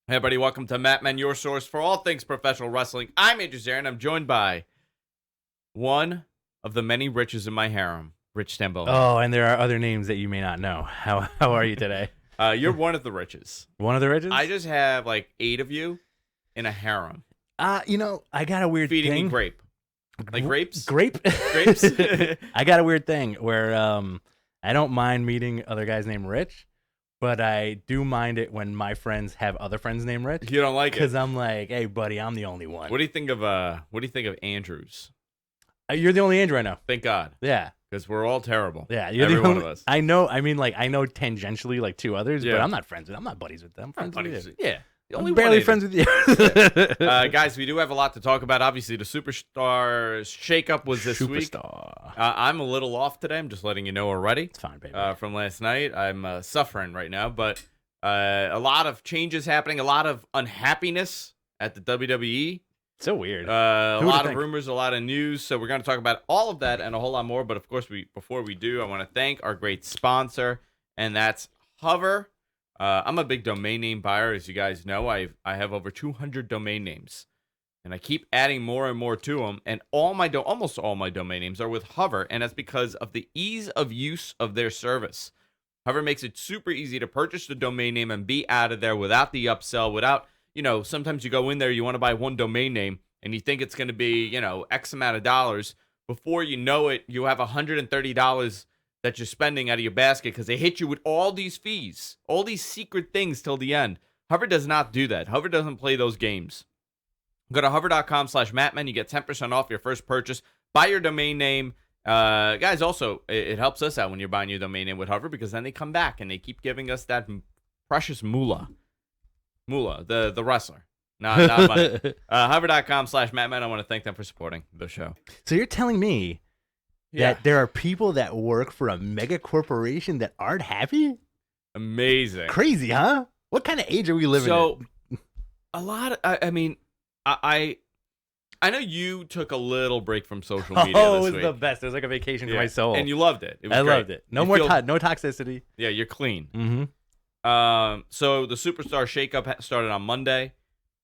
Hey everybody, welcome to Matt Men, your source for all things professional wrestling. I'm Andrew Zarin. I'm joined by one of the many riches in my harem, Rich Stamboli. Oh, and there are other names that you may not know. How are you today? You're one of the riches. One of the riches? I just have like 8 of you in a harem. I got a weird Feeding thing. me grape. Like grapes? Grape? Grapes? I got a weird thing where I don't mind meeting other guys named Rich, but I do mind it when my friends have other friends named Rich. You don't like it? Because I'm like, hey, buddy, I'm the only one. What do you think of Andrews? You're the only Andrew I know. Thank God. Yeah. Because we're all terrible. Yeah, you're Every the one only, of us. I know tangentially like 2 others, Yeah. but I'm not friends with them. I'm not buddies with them. I'm friends with you. Yeah. The I'm barely friends with you. Guys, we do have a lot to talk about. Obviously, the Superstar Shakeup was this week. I'm a little off today. I'm just letting you know already. It's fine, baby. From last night. I'm suffering right now, but a lot of changes happening, a lot of unhappiness at the WWE. So weird. A lot of rumors, a lot of news. So we're going to talk about all of that and a whole lot more. But of course, before we do, I want to thank our great sponsor, and that's Hover. I'm a big domain name buyer, as you guys know. I have over 200 domain names, and I keep adding more and more to them. And almost all my domain names are with Hover, and that's because of the ease of use of their service. Hover makes it super easy to purchase the domain name and be out of there without the upsell, without, sometimes you go in there, you want to buy one domain name, and you think it's going to be, X amount of dollars. Before you know it, you have $130 that you're spending out of your basket because they hit you with all these fees, all these secret things till the end. Hover does not do that. Hover doesn't play those games. Go to hover.com/Mattman. You get 10% off your first purchase. Buy your domain name. Guys, also, it helps us out when you're buying your domain name with Hover because then they come back and they keep giving us that precious moolah. Moolah, the wrestler. Not money. Hover.com/Mattman. I want to thank them for supporting the show. So you're telling me that there are people that work for a mega corporation that aren't happy? Amazing. Crazy, huh? What kind of age are we living in? So, a lot of, I know you took a little break from social media it this was week. the best. It was like a vacation for my soul. And you loved it. It was I great. loved it. No toxicity. Yeah, you're clean. Mm-hmm. So the Superstar Shakeup started on Monday.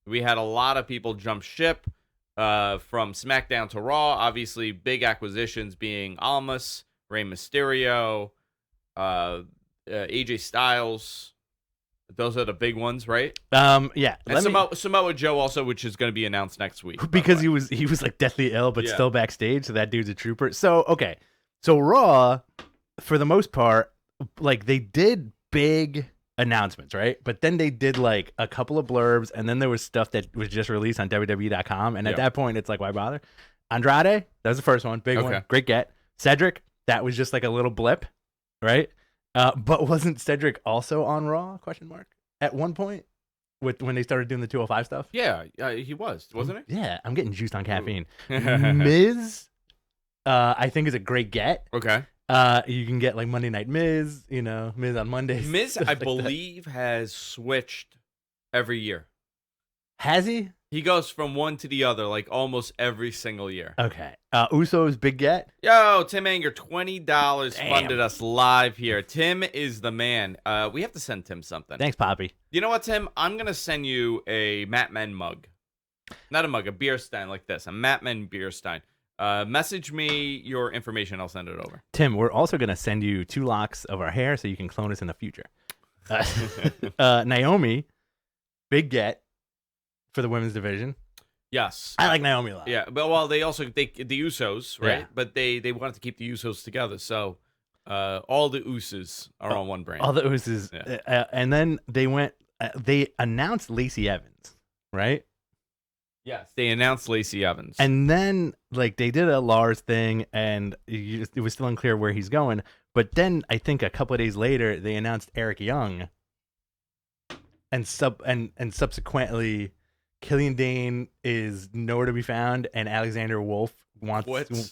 We had a lot of people jump ship from SmackDown to Raw. Obviously, big acquisitions being Almas, Rey Mysterio, AJ Styles. Those are the big ones, right? Yeah. And Samoa Joe also, which is going to be announced next week. Because he was like deathly ill, but still backstage. So that dude's a trooper. So, okay. So Raw, for the most part, like they did big announcements, right? But then they did like a couple of blurbs, and then there was stuff that was just released on WWE.com. And at that point, it's like, why bother? Andrade, that was the first one. Big one. Great get. Cedric, that was just like a little blip, right? But wasn't Cedric also on Raw? ? At one point, when they started doing the 205 stuff. Yeah, he was, wasn't he? Yeah, I'm getting juiced on caffeine. Miz, I think is a great get. Okay. You can get like Monday Night Miz, Miz on Mondays. Miz, I believe, has switched every year. Has he? He goes from one to the other like almost every single year. Okay. Usos big get. Yo, Tim Anger, $20 funded us live here. Tim is the man. We have to send Tim something. Thanks, Poppy. You know what, Tim? I'm going to send you a Matt Men mug. Not a mug, a beer stein like this. A Matt Men beer stein. Message me your information. I'll send it over. Tim, we're also going to send you 2 locks of our hair so you can clone us in the future. Naomi, big get for the women's division. Yes. I like Naomi a lot. Yeah, but they also the Usos, right? Yeah. But they wanted to keep the Usos together, so all the Usos are on one brand. All the Usos. Yeah. And then they announced Lacey Evans, right? Yes, they announced Lacey Evans. And then like they did a Lars thing, and it was still unclear where he's going. But then I think a couple of days later, they announced Eric Young, and subsequently, Killian Dane is nowhere to be found, and Alexander Wolf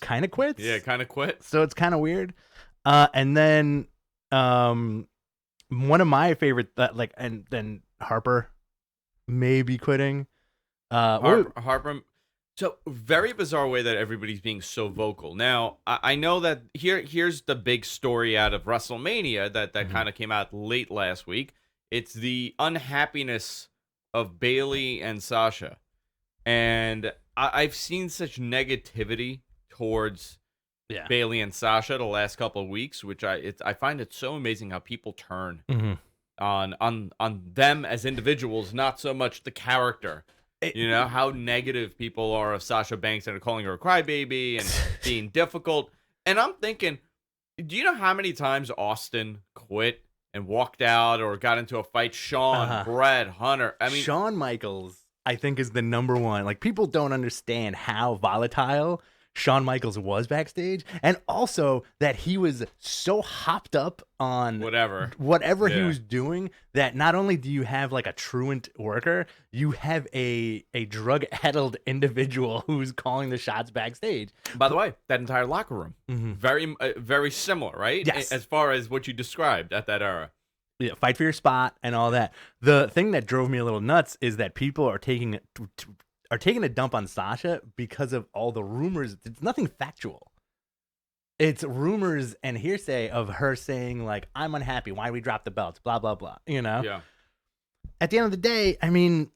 kind of quits. Yeah, kind of quit. So it's kind of weird. And then one of my favorite, and then Harper may be quitting. Harper. So very bizarre way that everybody's being so vocal. Now, I know that here's the big story out of WrestleMania that kind of came out late last week. It's the unhappiness of Bailey and Sasha, and I've seen such negativity towards Bailey and Sasha the last couple of weeks, which I find it so amazing how people turn on them as individuals, not so much the character. You know how negative people are of Sasha Banks and are calling her a crybaby and being difficult. And I'm thinking, do you know how many times Austin quit and walked out or got into a fight? Shawn, Brett, Hunter. I mean, Shawn Michaels, I think, is the number one. Like, people don't understand how volatile Shawn Michaels was backstage, and also that he was so hopped up on whatever he was doing that not only do you have like a truant worker, you have a drug-addled individual who's calling the shots backstage. By the way, that entire locker room, very similar, right? Yes. As far as what you described at that era. Yeah, fight for your spot and all that. The thing that drove me a little nuts is that people are taking a dump on Sasha because of all the rumors. It's nothing factual. It's rumors and hearsay of her saying, like, I'm unhappy. Why we drop the belts? Blah, blah, blah. You know? Yeah. At the end of the day, I mean,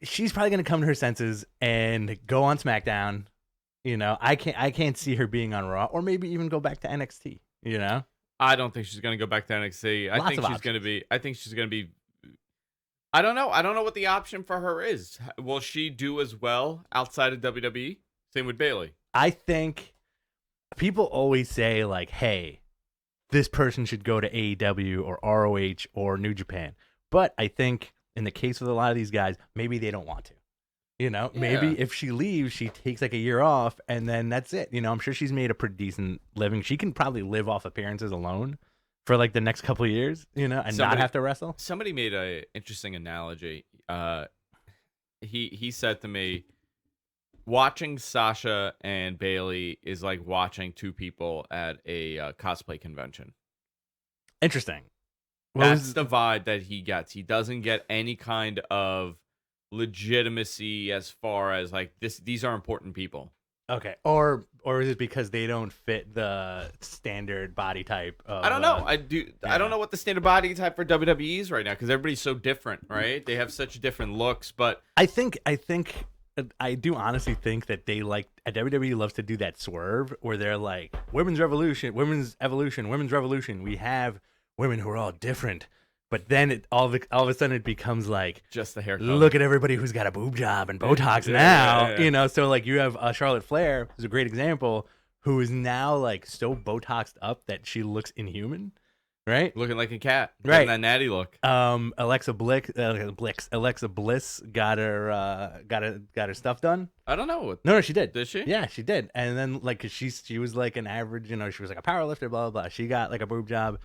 she's probably going to come to her senses and go on SmackDown. You know, I can't see her being on Raw, or maybe even go back to NXT, you know? I don't think she's going to go back to NXT. I think she's going to be I don't know. I don't know what the option for her is. Will she do as well outside of WWE? Same with Bailey. I think people always say, like, hey, this person should go to AEW or ROH or New Japan. But I think in the case with a lot of these guys, maybe they don't want to. You know, maybe if she leaves, she takes like a year off and then that's it. You know, I'm sure she's made a pretty decent living. She can probably live off appearances alone for like the next couple of years, you know, and not have to wrestle. Somebody made an interesting analogy. He said to me, watching Sasha and Bailey is like watching two people at a cosplay convention. Interesting. That's the vibe that he gets. He doesn't get any kind of legitimacy as far as like these are important people. Okay. Or is it because they don't fit the standard body type of, I don't know. I don't know what the standard body type for WWE is right now because everybody's so different, right? They have such different looks, but I do honestly think that they like WWE loves to do that swerve where they're like women's revolution, women's evolution, women's revolution. We have women who are all different. But then all of a sudden it becomes like just the haircut. Look at everybody who's got a boob job and Botox now, you know. So like you have Charlotte Flair, who's a great example, who is now like so Botoxed up that she looks inhuman, right? Looking like a cat, right? That natty look. Alexa Bliss got her stuff done. I don't know. No, she did. Did she? Yeah, she did. And then like 'cause she was like an average, you know, she was like a power lifter, blah blah blah. She got like a boob job.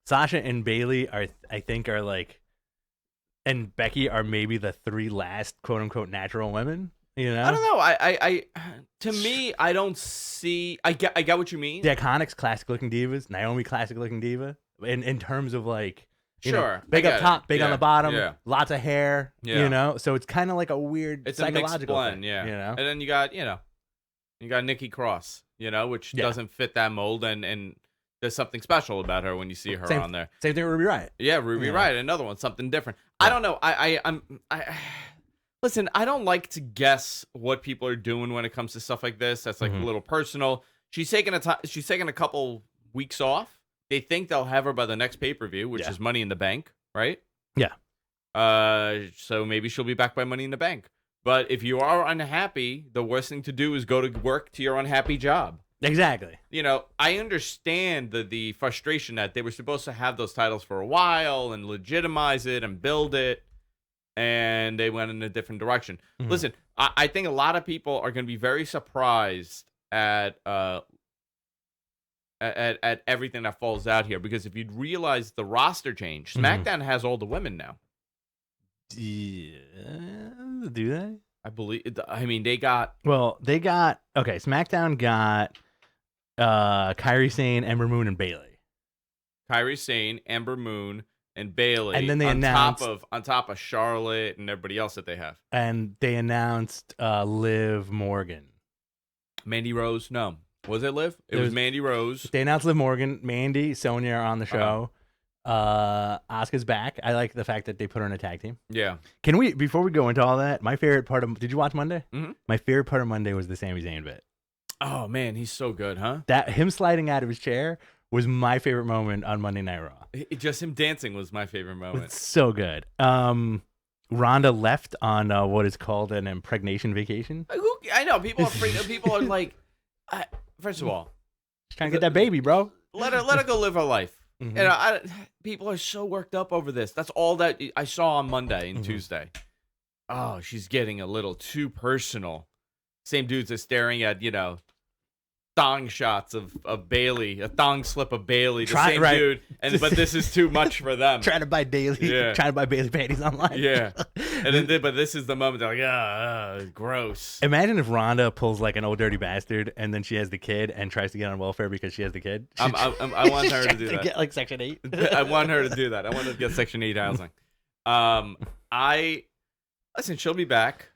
Sasha and Bailey are like, and Becky are maybe the three last quote unquote natural women. You know, I don't know. To me, I don't see. I get what you mean. The Iconics, classic looking divas. Naomi, classic looking diva. In terms of like, you know, big up top, big on the bottom, lots of hair. You know, so it's kind of like a weird psychological blend, thing. Yeah, you know, and then you got Nikki Cross. You know, which doesn't fit that mold and. There's something special about her when you see her on there. Same thing with Ruby Riott. Yeah, Ruby Riott, another one, something different. I don't know. Listen, I don't like to guess what people are doing when it comes to stuff like this. That's like a little personal. She's taking a couple weeks off. They think they'll have her by the next pay-per-view, which is Money in the Bank, right? Yeah. So maybe she'll be back by Money in the Bank. But if you are unhappy, the worst thing to do is go to work to your unhappy job. Exactly. You know, I understand the frustration that they were supposed to have those titles for a while and legitimize it and build it, and they went in a different direction. Listen, I think a lot of people are going to be very surprised at everything that falls out here because if you'd realize the roster change, SmackDown has all the women now. Yeah, do they? I believe. I mean, they got. Okay. SmackDown got Kairi Sane, Ember Moon, and Bailey. Kairi Sane, Ember Moon, and Bailey, and then they announced on top of Charlotte and everybody else that they have. And they announced Liv Morgan, Mandy Rose. No, was it Liv? It was Mandy Rose. They announced Liv Morgan, Mandy, Sonya are on the show. Asuka's back. I like the fact that they put her in a tag team. Yeah. Can we, before we go into all that, my favorite part of, did you watch Monday? Mm-hmm. My favorite part of Monday was the Sami Zayn bit. Oh man, he's so good, huh? That him sliding out of his chair was my favorite moment on Monday Night Raw. Just him dancing was my favorite moment. It's so good. Ronda left on what is called an impregnation vacation. I know people are people are like, first of all, She's trying to get that baby, bro. let her go live her life. Mm-hmm. And people are so worked up over this. That's all that I saw on Monday and Tuesday. Oh, she's getting a little too personal. Same dudes are staring at, thong shots of Bailey, a thong slip of Bailey, the same dude. But this is too much for them. Trying to buy Bailey panties online. Yeah. But this is the moment they're like, gross. Imagine if Ronda pulls like an old dirty bastard and then she has the kid and tries to get on welfare because she has the kid. I want her to do that. Get like Section 8. I want her to do that. I want her to get Section 8 housing. Listen, she'll be back.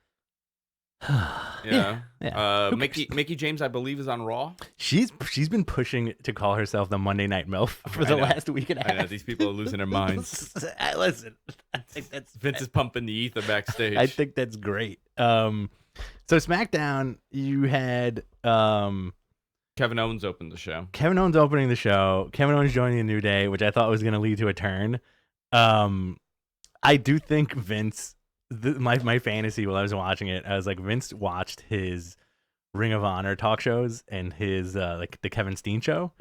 Mickey James, I believe, is on Raw. She's been pushing to call herself the Monday Night MILF for the last week and a half. I know, these people are losing their minds. Listen, I think that's Vince is pumping the ether backstage. I think that's great. So SmackDown, you had Kevin Owens opened the show. Kevin Owens opening the show. Kevin Owens joining the New Day, which I thought was going to lead to a turn. I do think Vince. My fantasy while I was watching it, I was like, Vince watched his Ring of Honor talk shows and his like the Kevin Steen show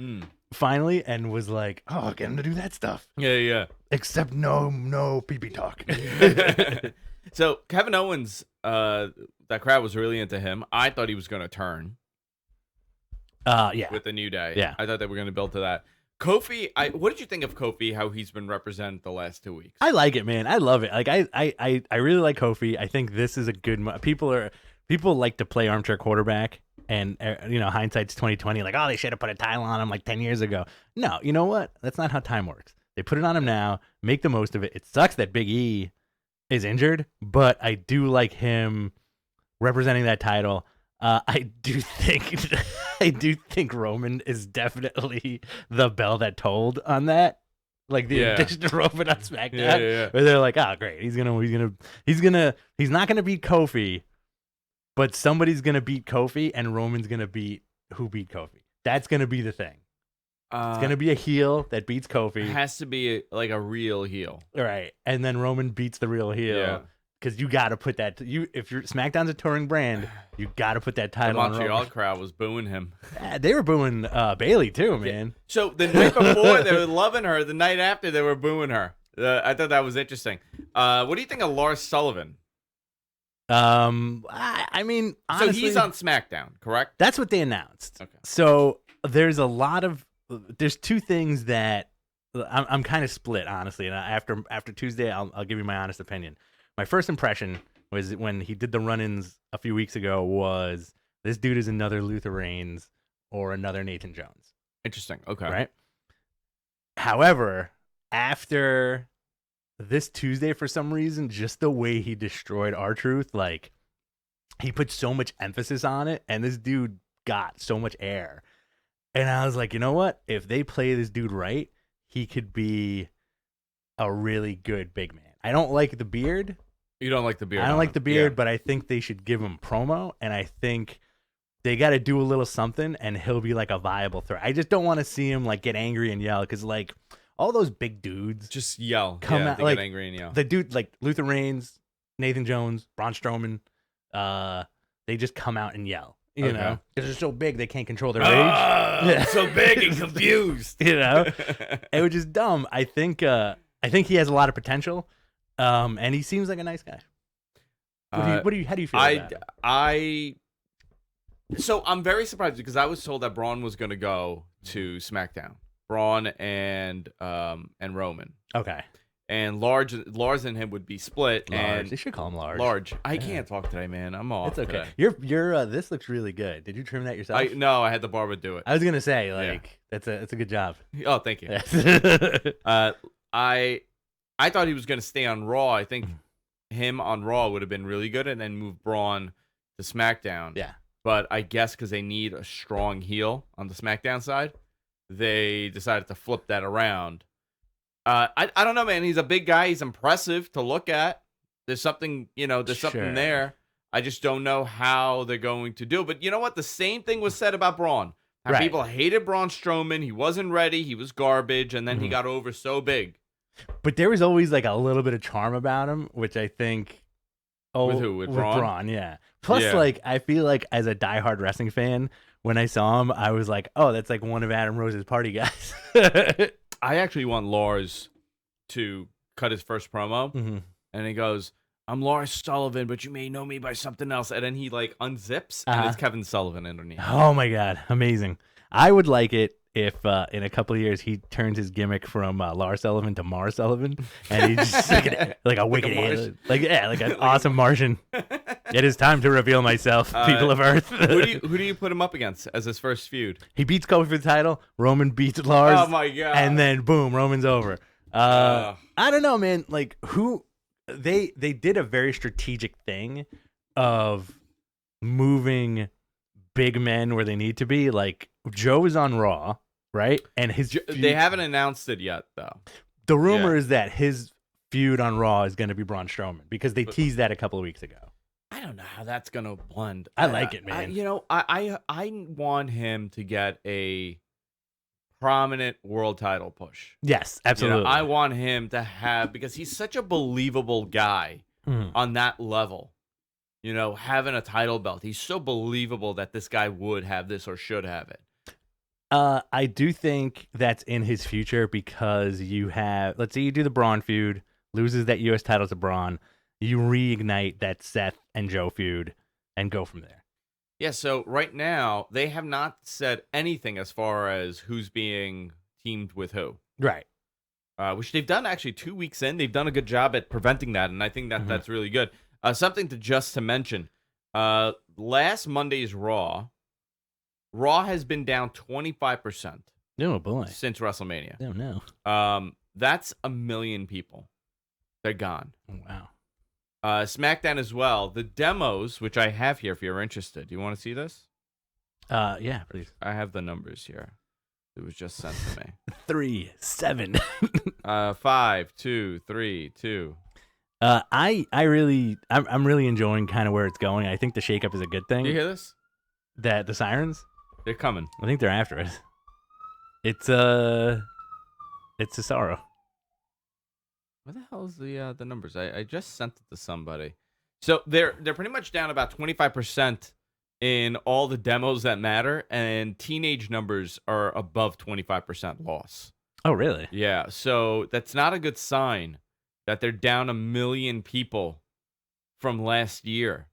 finally, and was like, oh, get him to do that stuff. Yeah. Except no pee-pee talk. So Kevin Owens, that crowd was really into him. I thought he was going to turn. With the New Day. Yeah. I thought they were going to build to that. Kofi, what did you think of Kofi? How he's been represented the last 2 weeks? I like it, man. I love it. Like I really like Kofi. I think this is a good. People like to play armchair quarterback, and hindsight's 2020. Like, oh, they should have put a title on him like 10 years ago. No, you know what? That's not how time works. They put it on him now. Make the most of it. It sucks that Big E is injured, but I do like him representing that title. I do think Roman is definitely the bell that tolled on that, like the addition to Roman on SmackDown. Yeah. Where they're like, oh great, he's not gonna beat Kofi, but somebody's gonna beat Kofi, and Roman's gonna beat who beat Kofi. That's gonna be the thing. It's gonna be a heel that beats Kofi. It has to be like a real heel, right? And then Roman beats the real heel. Yeah. Because you got to put that. If you're SmackDown's a touring brand, you got to put that title on. The Montreal crowd was booing him. They were booing Bailey too, man. So the night before they were loving her. The night after they were booing her. I thought that was interesting. What do you think of Lars Sullivan? I mean, honestly, so he's on SmackDown, correct? That's what they announced. Okay. So there's two things that I'm kind of split, honestly. And after Tuesday, I'll give you my honest opinion. My first impression was when he did the run-ins a few weeks ago was this dude is another Luther Reigns or another Nathan Jones. Interesting. Okay. Right. However, after this Tuesday, for some reason, just the way he destroyed R-Truth, like he put so much emphasis on it, and this dude got so much air. And I was like, you know what? If they play this dude right, he could be a really good big man. I don't like the beard. You don't like the beard? I don't like the beard, but I think they should give him promo, and I think they got to do a little something, and he'll be like a viable threat. I just don't want to see him like get angry and yell, because like all those big dudes just yell, come out, they like, get angry and yell. The dude like Luther Reigns, Nathan Jones, Braun Strowman, they just come out and yell. You know, because they're so big they can't control their rage. So big and confused. It was just dumb. I think he has a lot of potential. And he seems like a nice guy. How do you feel about it? So I'm very surprised because I was told that Braun was going to go to SmackDown. Braun and Roman. Okay. And Lars and him would be split. Large. And they should call him Large. Large. I can't talk today, man. I'm off. It's okay. Today. Your this looks really good. Did you trim that yourself? No, I had the barber do it. I was gonna say that's a good job. Oh, thank you. I thought he was going to stay on Raw. I think him on Raw would have been really good, and then move Braun to SmackDown. Yeah. But I guess because they need a strong heel on the SmackDown side, they decided to flip that around. I don't know, man. He's a big guy. He's impressive to look at. There's something, there's something Sure. there. I just don't know how they're going to do it. But you know what? The same thing was said about Braun. How Right. people hated Braun Strowman. He wasn't ready. He was garbage. And then he Mhm. got over so big. But there was always like a little bit of charm about him, which I think. Oh, With who? With Braun? Yeah. Plus, Yeah. like, I feel like as a diehard wrestling fan, when I saw him, I was like, oh, that's like one of Adam Rose's party guys. I actually want Lars to cut his first promo. Mm-hmm. And he goes, I'm Lars Sullivan, but you may know me by something else. And then he like unzips and it's Kevin Sullivan underneath. Oh my God. Amazing. I would like it if in a couple of years he turns his gimmick from Lars Sullivan to Mars Sullivan, and he's just like a wicked alien. Like an awesome Martian. It is time to reveal myself, people of Earth. who do you put him up against as his first feud? He beats Kofi for the title. Roman beats Lars. Oh my God. And then boom, Roman's over. I don't know, man. Like who they did a very strategic thing of moving big men where they need to be. Like Joe is on Raw, right? And they haven't announced it yet, though. The rumor is that his feud on Raw is going to be Braun Strowman because they teased that a couple of weeks ago. I don't know how that's gonna blend. I like it, man. I want him to get a prominent world title push. Yes, absolutely. I want him to have, because he's such a believable guy on that level. Having a title belt, he's so believable that this guy would have this or should have it. I do think that's in his future because you have, let's say you do the Braun feud, loses that U.S. title to Braun, you reignite that Seth and Joe feud and go from there. Yeah, so right now, they have not said anything as far as who's being teamed with who. Right. Which they've done actually 2 weeks in. They've done a good job at preventing that, and I think that that's really good. Something to mention. Last Monday's Raw has been down 25%. Oh, boy. Since WrestleMania. Oh, no. That's 1 million people. They're gone. Oh, wow. SmackDown as well. The demos, which I have here if you're interested. Do you want to see this? Yeah, please. I have the numbers here. It was just sent to me. 3, 7. 5, 2, 3, 2. I'm really enjoying kind of where it's going. I think the shakeup is a good thing. Do you hear this? That the sirens? They're coming. I think they're after us. It's Cesaro. What the hell is the numbers? I just sent it to somebody. So they're pretty much down about 25% in all the demos that matter, and teenage numbers are above 25% loss. Oh, really? Yeah, so that's not a good sign that they're down 1 million people from last year.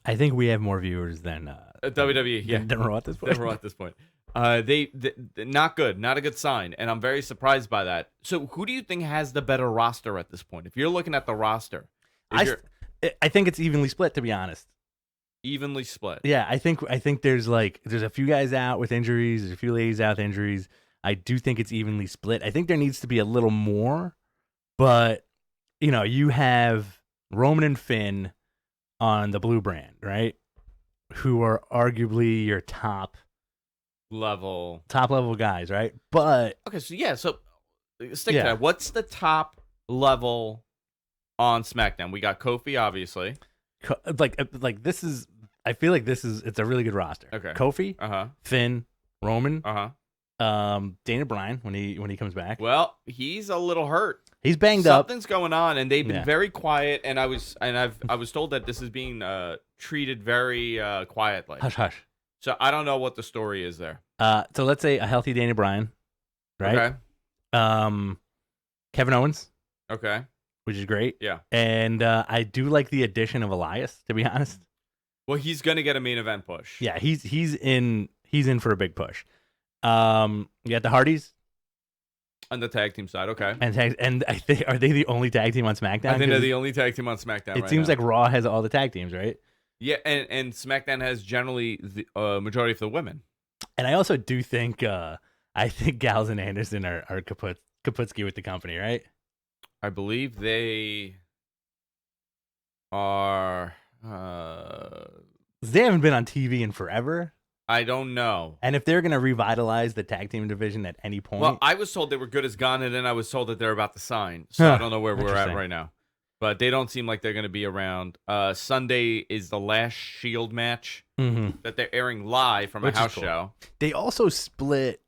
I think we have more viewers than WWE. Yeah, than Raw at this point. Than Raw at this point. They not good, not a good sign, and I'm very surprised by that. So, who do you think has the better roster at this point? If you're looking at the roster, I think it's evenly split, to be honest. Evenly split. Yeah, I think there's a few guys out with injuries, there's a few ladies out with injuries. I do think it's evenly split. I think there needs to be a little more, but you have Roman and Finn on the Blue brand, right? Who are arguably your top level guys, right? But okay, so stick to that. What's the top level on SmackDown? We got Kofi, obviously. Like this is. I feel like it's a really good roster. Okay. Kofi, Finn, Roman, Dana Bryan when he comes back. Well, he's a little hurt. He's banged up. Something's going on, and they've been very quiet. And I was told that this is being treated very quietly. Hush, hush. So I don't know what the story is there. So let's say a healthy Dana Bryan, right? Okay. Kevin Owens. Okay. Which is great. Yeah. And I do like the addition of Elias, to be honest. Well, he's gonna get a main event push. Yeah, he's in for a big push. You got the Hardys. On the tag team side, okay. And I think, are they the only tag team on SmackDown? I think they're the only tag team on SmackDown. It seems like Raw has all the tag teams, right? Yeah, and SmackDown has generally the majority of the women. And I also do think Gallows and Anderson are Kaputski with the company, right? I believe they are. They haven't been on TV in forever. I don't know. And if they're gonna revitalize the tag team division at any point, Well, I was told they were good as gone, and then I was told that they're about to sign. So I don't know where we're at right now. But they don't seem like they're going to be around. Sunday is the last Shield match that they're airing live from a house show. They also split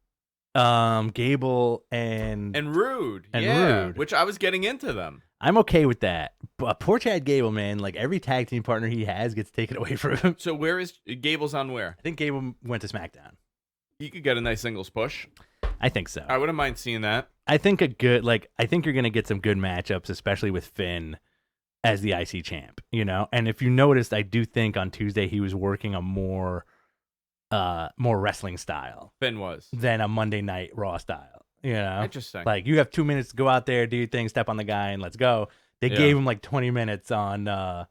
Gable and Rude. Rude, which I was getting into them. I'm okay with that. But poor Chad Gable, man, like every tag team partner he has gets taken away from him. So where is Gable's on where? I think Gable went to SmackDown. He could get a nice singles push. I think so. I wouldn't mind seeing that. I think you're going to get some good matchups, especially with Finn as the IC champ, you know? And if you noticed, I do think on Tuesday he was working a more wrestling style. Finn was. Than a Monday Night Raw style, you know? Interesting. Like, you have 2 minutes to go out there, do your thing, step on the guy, and let's go. They gave him like 20 minutes on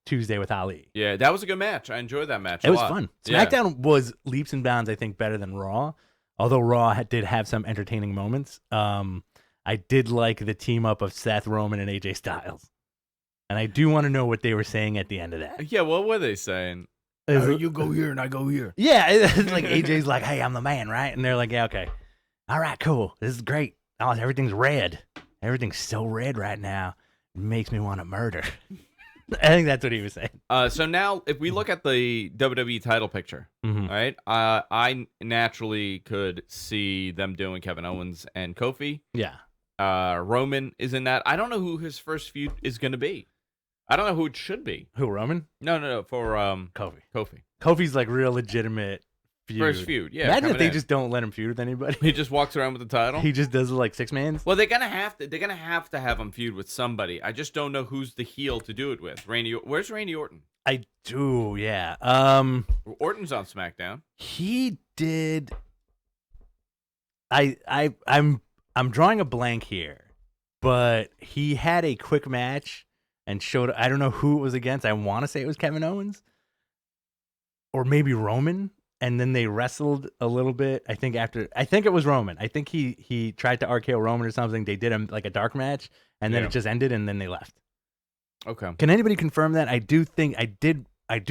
Tuesday with Ali. Yeah, that was a good match. I enjoyed that match. It was fun. SmackDown was leaps and bounds, I think, better than Raw. Although Raw did have some entertaining moments. I did like the team up of Seth, Roman, and AJ Styles. And I do want to know what they were saying at the end of that. Yeah, what were they saying? You go here and I go here. Yeah, it's like AJ's like, hey, I'm the man, right? And they're like, yeah, okay. All right, cool. This is great. Oh, everything's red. Everything's so red right now. It makes me want to murder. I think that's what he was saying. So now, if we look at the WWE title picture, right? I naturally could see them doing Kevin Owens and Kofi. Yeah. Roman is in that. I don't know who his first feud is going to be. I don't know who it should be. Who, Roman? No, for Kofi. Kofi's like real legitimate feud. First feud, yeah. Imagine if they just don't let him feud with anybody. He just walks around with the title. He just does like 6-mans. Well, they're gonna have to have him feud with somebody. I just don't know who's the heel to do it with. Where's Randy Orton? I do, yeah. Orton's on SmackDown. He did. I'm drawing a blank here, but he had a quick match and showed. I don't know who it was against. I want to say it was Kevin Owens, or maybe Roman. And then they wrestled a little bit. I think it was Roman. I think he tried to RKO Roman or something. They did him like a dark match, and then it just ended, and then they left. Okay. Can anybody confirm that? I do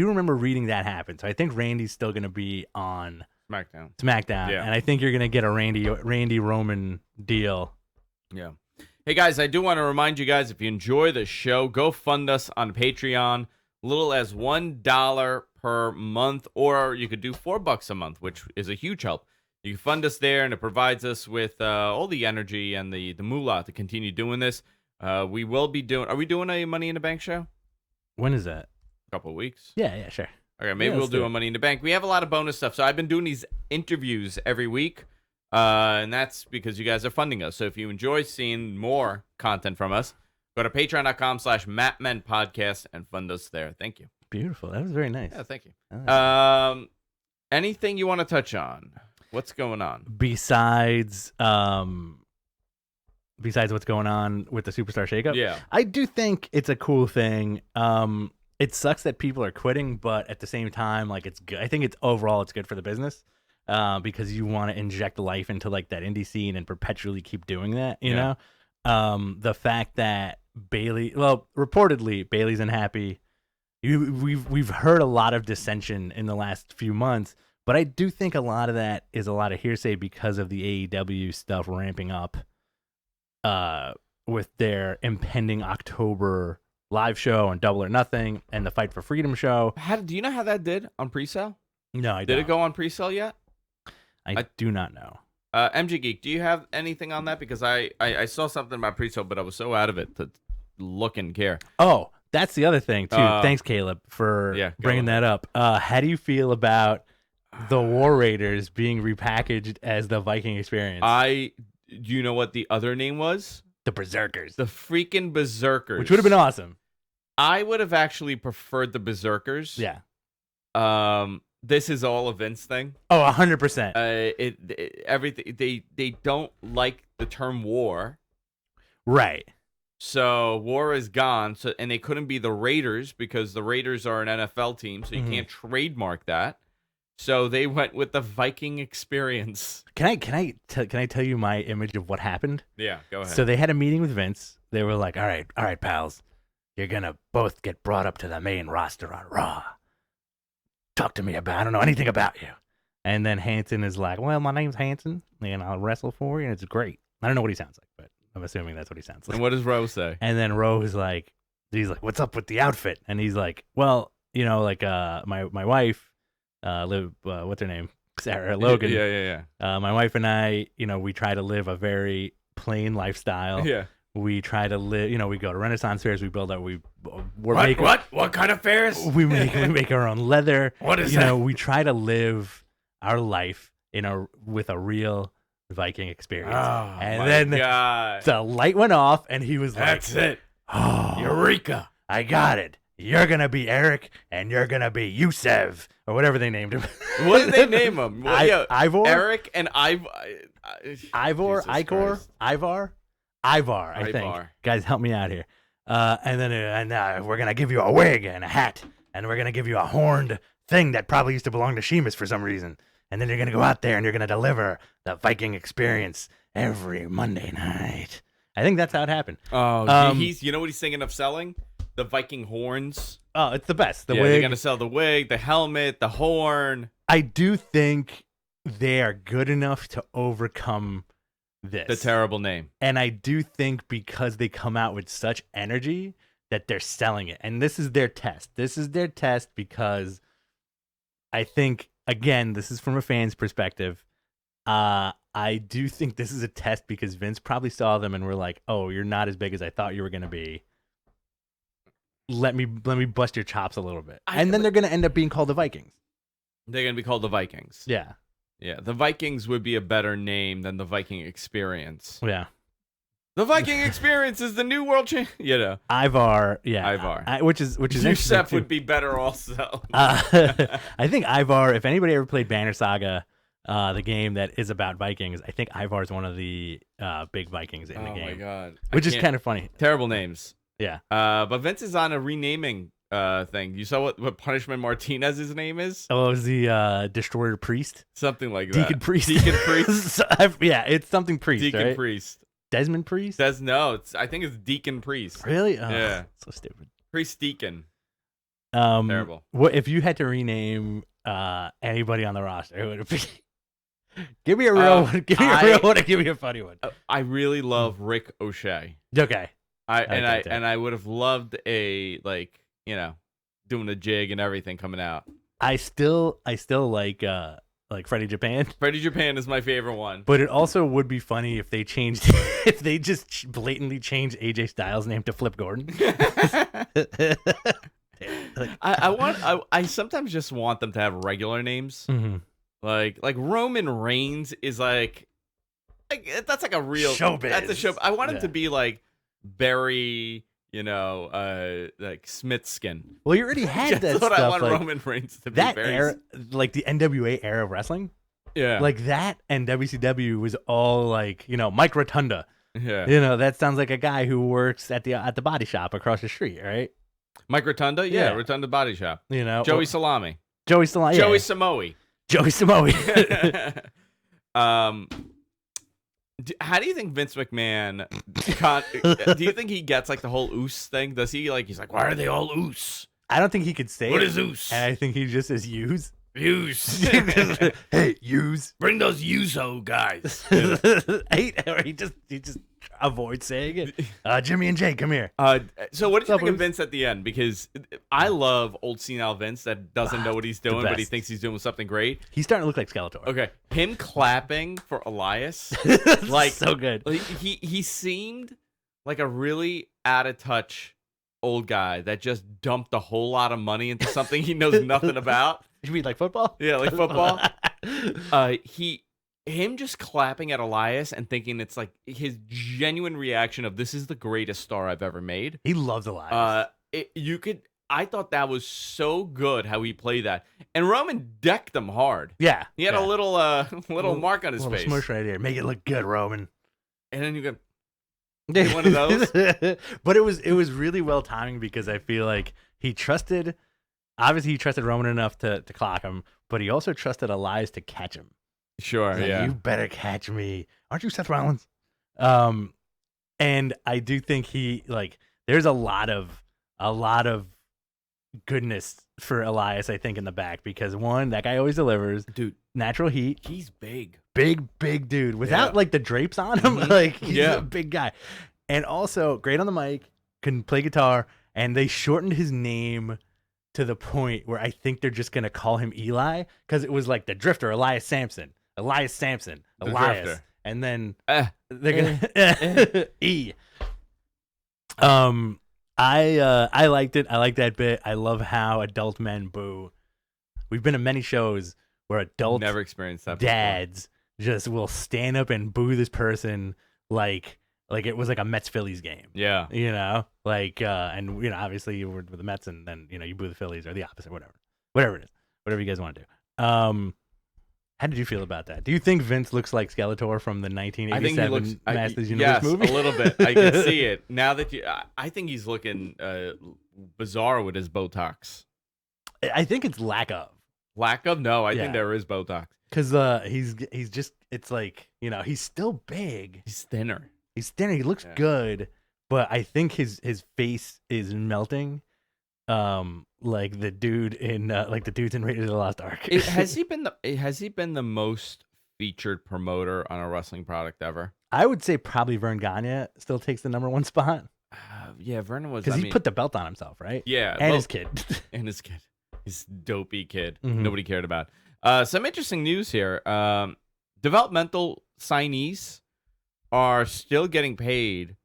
remember reading that happen. So I think Randy's still going to be on SmackDown. Yeah. And I think you're going to get a Randy Roman deal. Yeah. Hey guys, I do want to remind you guys, if you enjoy the show, go fund us on Patreon. Little as $1 per month, or you could do $4 a month, which is a huge help. You can fund us there, and it provides us with all the energy and the moolah to continue doing this. We will be doing. Are we doing a Money in the Bank show? When is that? A couple of weeks. Yeah, sure. Okay, maybe we'll do a Money in the Bank. We have a lot of bonus stuff. So I've been doing these interviews every week, and that's because you guys are funding us. So if you enjoy seeing more content from us, go to patreon.com/MattMenPodcast and fund us there. Thank you. Beautiful. That was very nice. Yeah, thank you. Anything you want to touch on? What's going on? Besides what's going on with the Superstar Shakeup? Yeah. I do think it's a cool thing. It sucks that people are quitting, but at the same time, like, it's good. I think it's good for the business. Because you want to inject life into like that indie scene and perpetually keep doing that, you know? The fact that reportedly Bailey's unhappy. We've heard a lot of dissension in the last few months, but I do think a lot of that is a lot of hearsay because of the AEW stuff ramping up with their impending October live show and Double or Nothing and the Fight for Freedom show. Do you know how that did on pre-sale? No, I don't. Did it go on pre-sale yet? I do not know. MG Geek, do you have anything on that? Because I saw something about pre-sale, but I was so out of it to look and care. Oh, that's the other thing, too. Thanks, Caleb, for bringing that up. How do you feel about the War Raiders being repackaged as the Viking Experience? Do you know what the other name was? The Berserkers. The freaking Berserkers. Which would have been awesome. I would have actually preferred the Berserkers. Yeah. This is all a Vince thing. Oh, 100%. Everything they don't like the term war. Right. So war is gone. So and they couldn't be the Raiders because the Raiders are an NFL team, so you can't trademark that. So they went with the Viking Experience. Can I tell you my image of what happened? Yeah, go ahead. So they had a meeting with Vince. They were like, all right, pals, you're gonna both get brought up to the main roster on Raw. talk to me about. I don't know anything about you. And then Hanson is like, well, my name's Hanson, and I'll wrestle for you, and it's great. I don't know what he sounds like, but I'm assuming that's what he sounds like. And what does Rose say? And then Rose like, he's like, what's up with the outfit? And he's like, well, you know, like my wife, what's her name? Sarah Logan. Yeah. My wife and I, you know, we try to live a very plain lifestyle. Yeah. We try to live, you know, we go to Renaissance fairs, we build our, What kind of fairs? we make our own leather. What is you that? know, we try to live our life with a real Viking experience. Oh, and then the light went off, and he was That's like, it. "Oh, Eureka. I got it. You're gonna be Eric, and you're gonna be Yusef, or whatever they named him." What did they name him? Well, Ivor, Eric and Ivor, Jesus Icor, Christ. Ivar, I think. Ivar. Guys, help me out here. And then we're gonna give you a wig and a hat, and we're gonna give you a horned thing that probably used to belong to Sheamus for some reason. And then you're gonna go out there and you're gonna deliver the Viking experience every Monday night. I think that's how it happened. Oh, you know what he's thinking of selling? The Viking horns. Oh, it's the best. The They're wig. gonna sell the wig, the helmet, the horn. I do think they are good enough to overcome this. The terrible name. And I do think because they come out with such energy that they're selling it. And this is their test. This is their test because I think, again, this is from a fan's perspective. I do think this is a test because Vince probably saw them and were like, "Oh, you're not as big as I thought you were going to be. Let me bust your chops a little bit." And then they're going to end up being called the Vikings. They're gonna be called the Vikings. Yeah. Yeah, the Vikings would be a better name than the Viking Experience. Yeah. The Viking Experience is the new world champion. You know, Ivar. Yeah. Ivar. Which is Yusef too. would be better also. I think Ivar. If anybody ever played Banner Saga, the game that is about Vikings, I think Ivar is one of the big Vikings in the game. Oh my god, which is kind of funny. Terrible names. Yeah. But Vince is on a renaming thing. You saw what Punishment Martinez's name is? Oh, it was the Destroyer Priest? Something like that. Deacon Priest. Deacon Priest. Yeah, it's something Priest, Deacon right? Priest. Desmond Priest? I think it's Deacon Priest. Really? Oh, yeah. So stupid. Priest Deacon. Terrible. What if you had to rename anybody on the roster? Who would it be? Give me a real one. Give me a real one and give me a funny one. I really love Rick O'Shea. Okay. I would have loved a doing a jig and everything coming out. I still like Freddie Japan. Freddie Japan is my favorite one. But it also would be funny if they changed if they just blatantly changed AJ Styles' name to Flip Gordon. I sometimes just want them to have regular names. Mm-hmm. Like Roman Reigns is like that's like a real showbiz. That's a show. I want him to be like Barry, like Smithskin. Well, you already had that That's stuff. what I want like, Roman Reigns to be. That Barry. era, like the NWA era of wrestling. Yeah. Like that and WCW was all like, Mike Rotunda. Yeah. That sounds like a guy who works at the body shop across the street, right? Mike Rotunda? Yeah. Rotunda Body Shop. Joey Salami. Joey Salami. Joey Samoe. Joey Samoe. How do you think Vince McMahon do you think he gets like the whole oos thing? Does he he's like, why are they all oos? I don't think he could say What it. is oos? And I think he just says use. Use. Hey, use. Bring those Uso guys. Or he just avoids saying it. Jimmy and Jay, come here. So what did you think of Vince at the end? Because I love old senile Vince that doesn't know what he's doing, but he thinks he's doing something great. He's starting to look like Skeletor. Okay, him clapping for Elias, like so good. He seemed like a really out of touch old guy that just dumped a whole lot of money into something he knows nothing about. You mean like football? Yeah, like football. Him just clapping at Elias and thinking it's like his genuine reaction of this is the greatest star I've ever made. He loves Elias. I thought that was so good how he played that. And Roman decked him hard. Yeah. He had a little mark on his face. Smush right here. Make it look good, Roman. And then you go one of those. But it was really well timing because I feel like he trusted Roman enough to clock him, but he also trusted Elias to catch him. Sure, like, yeah. You better catch me. Aren't you Seth Rollins? And I do think he there's a lot of goodness for Elias, I think, in the back because one, that guy always delivers. Dude, Natural heat. he's big. Big dude. Without Yeah. like the drapes on him, Mhm. like he's Yeah. a big guy. And also great on the mic, can play guitar, and they shortened his name to the point where I think they're just gonna call him Eli because it was like the Drifter, Elias Sampson, The Elias, Drifter. and then Eh. they're gonna E. I liked it. I like that bit. I love how adult men boo. We've been to many shows where adult Never experienced that before. dads just will stand up and boo this person like it was like a Mets Phillies game. Yeah. You know, like and you know, obviously you were with the Mets, and then you know you boo the Phillies or the opposite, whatever it is, whatever you guys want to do. How did you feel about that? Do you think Vince looks like Skeletor from the 1987 Masters Universe movie? Yes, a little bit. I can see it now that I think he's looking bizarre with his Botox. I think it's lack of. Lack of? No, I Yeah. think there is Botox. Because he's just, it's like, you know, he's still big. He's thinner. He's thinner. He looks Yeah. good, but I think his face is melting. Like the dude in like the dudes in Raiders of the Lost Ark. Has he been the most featured promoter on a wrestling product ever? I would say probably Vern Gagne still takes the 's spot Yeah, Vernon was. because he put the belt on himself, right? yeah, And well, his kid. and his kid, his dopey kid. Mhm. Nobody cared about. Some interesting news here. Developmental signees are still getting paid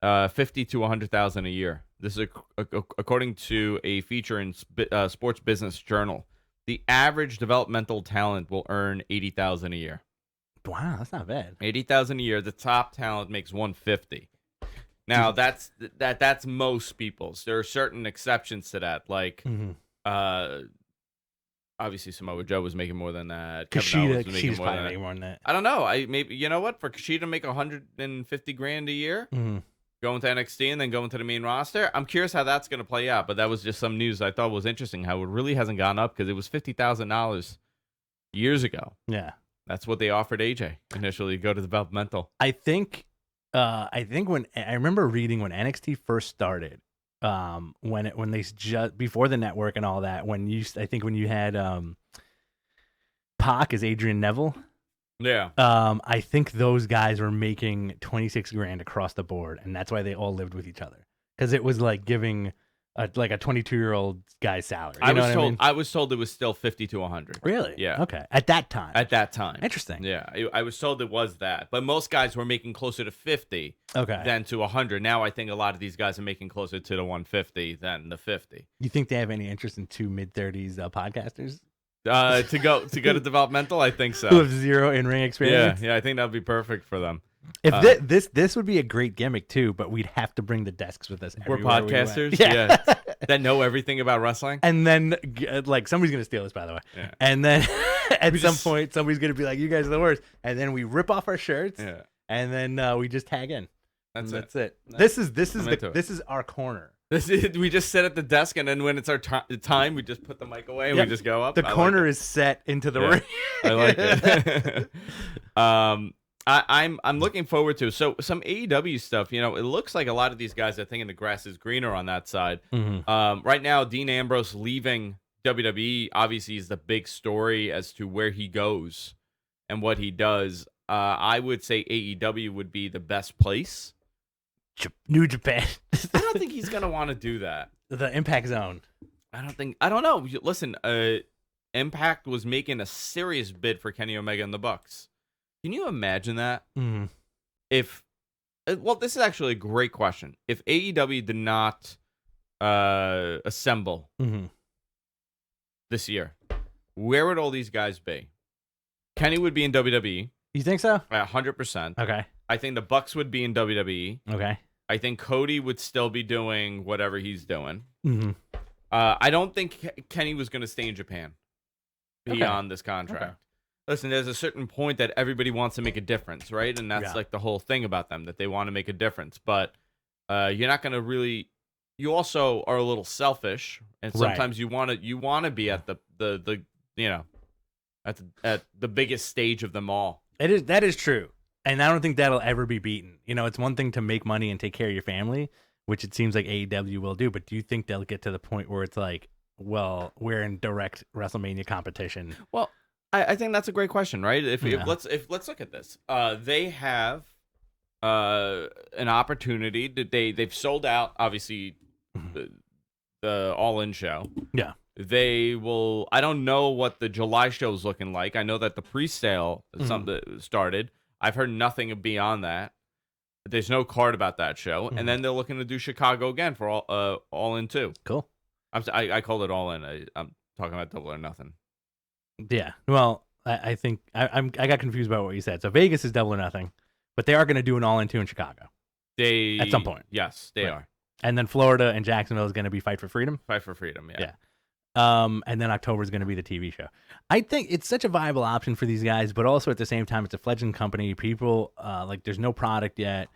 $50,000 to $100,000 a year. This is according to a feature in Sports Business Journal. The average developmental talent will earn $80,000 a year. Wow, that's not bad. $80,000 a year. The top talent makes $150,000. Now that's most people's. There are certain exceptions to that, like Mm-hmm. obviously Samoa Joe was making more than that. Kevin Owens was making She's more probably than that. making more than that. I don't know. Maybe you know what, for Kushida to make $150,000 a year, Mm-hmm. going to NXT and then going to the main roster. I'm curious how that's going to play out. But that was just some news I thought was interesting. How it really hasn't gone up because it was $50,000 years ago. Yeah. That's what they offered AJ initially to go to developmental. I think when I remember reading when NXT first started, when they just before the network and all that, when you had Pac as Adrian Neville, Yeah. I think those guys were making $26,000 across the board, and that's why they all lived with each other because it was like giving a 22-year-old guy's salary. You know what I mean? I was told it was still 50 to 100. Really? Yeah. Okay. At that time. At that time. Interesting. Yeah, I was told it was that, but most guys were making closer to 50 Okay. than to 100. Now I think a lot of these guys are making closer to the 150 than the 50. You think they have any interest in two mid-30s podcasters To go to developmental, I think who so. have zero in-ring experience? Yeah, I think that'd be perfect for them. If this would be a great gimmick too, but we'd have to bring the desks with us. We're everywhere we went. podcasters, Yeah. that know everything about wrestling. And then, like, somebody's gonna steal this, by the way. Yeah. And then, at We some just- point, somebody's gonna be like, "You guys are the worst." And then we rip off our shirts, Yeah, and then we just tag in. that's And it. that's it. Nice. This I'm into it. this is our corner. We just sit at the desk, and then when it's our time, we just put the mic away and Yeah. we just go up. The I like corner it. is set into the Yeah. ring. I like it. I'm looking forward to some AEW stuff. You know, it looks like a lot of these guys are thinking the grass is greener on that side. Mhm. Right now, Dean Ambrose leaving WWE obviously is the big story as to where he goes and what he does. I would say AEW would be the best place. New Japan. I don't think he's gonna want to do that. The Impact Zone. I don't know. Listen, Impact was making a serious bid for Kenny Omega and the Bucks. Can you imagine that? Mhm. If well, this is actually a great question. If AEW did not assemble Mhm. this year, where would all these guys be? Kenny would be in WWE, You think so? 100%. Okay. I think the Bucks would be in WWE. Okay. I think Cody would still be doing whatever he's doing. Mm-hmm. I don't think Kenny was going to stay in Japan beyond this contract. Okay. Listen, there's a certain point that everybody wants to make a difference, right? And that's Yeah. like the whole thing about them, that they want to make a difference. But you're not going to really. You also are a little selfish, and sometimes you want to be at the you know at the biggest stage of them all. That is true, and I don't think that'll ever be beaten. You know, it's one thing to make money and take care of your family, which it seems like AEW will do. But do you think they'll get to the point where it's like, well, we're in direct WrestleMania competition? Well, I think that's a great question, right? If Yeah. let's look at this. They have an opportunity. They've sold out, obviously, the All In show. Yeah. They will. I don't know what the July show is looking like. I know that the pre-sale something started. I've heard nothing beyond that. There's no card about that show, and then they're looking to do Chicago again for All In too. Cool. I called it All In. I'm talking about Double or Nothing. Yeah. Well, I think I got confused about what you said. So Vegas is Double or Nothing, but they are going to do an All In 2 in Chicago They at some point. Yes, they are. And then Florida and Jacksonville is going to be Fight for Freedom. Fight for Freedom. Yeah. And then October is going to be the TV show. I think it's such a viable option for these guys, but also at the same time, it's a fledgling company. People like there's no product yet.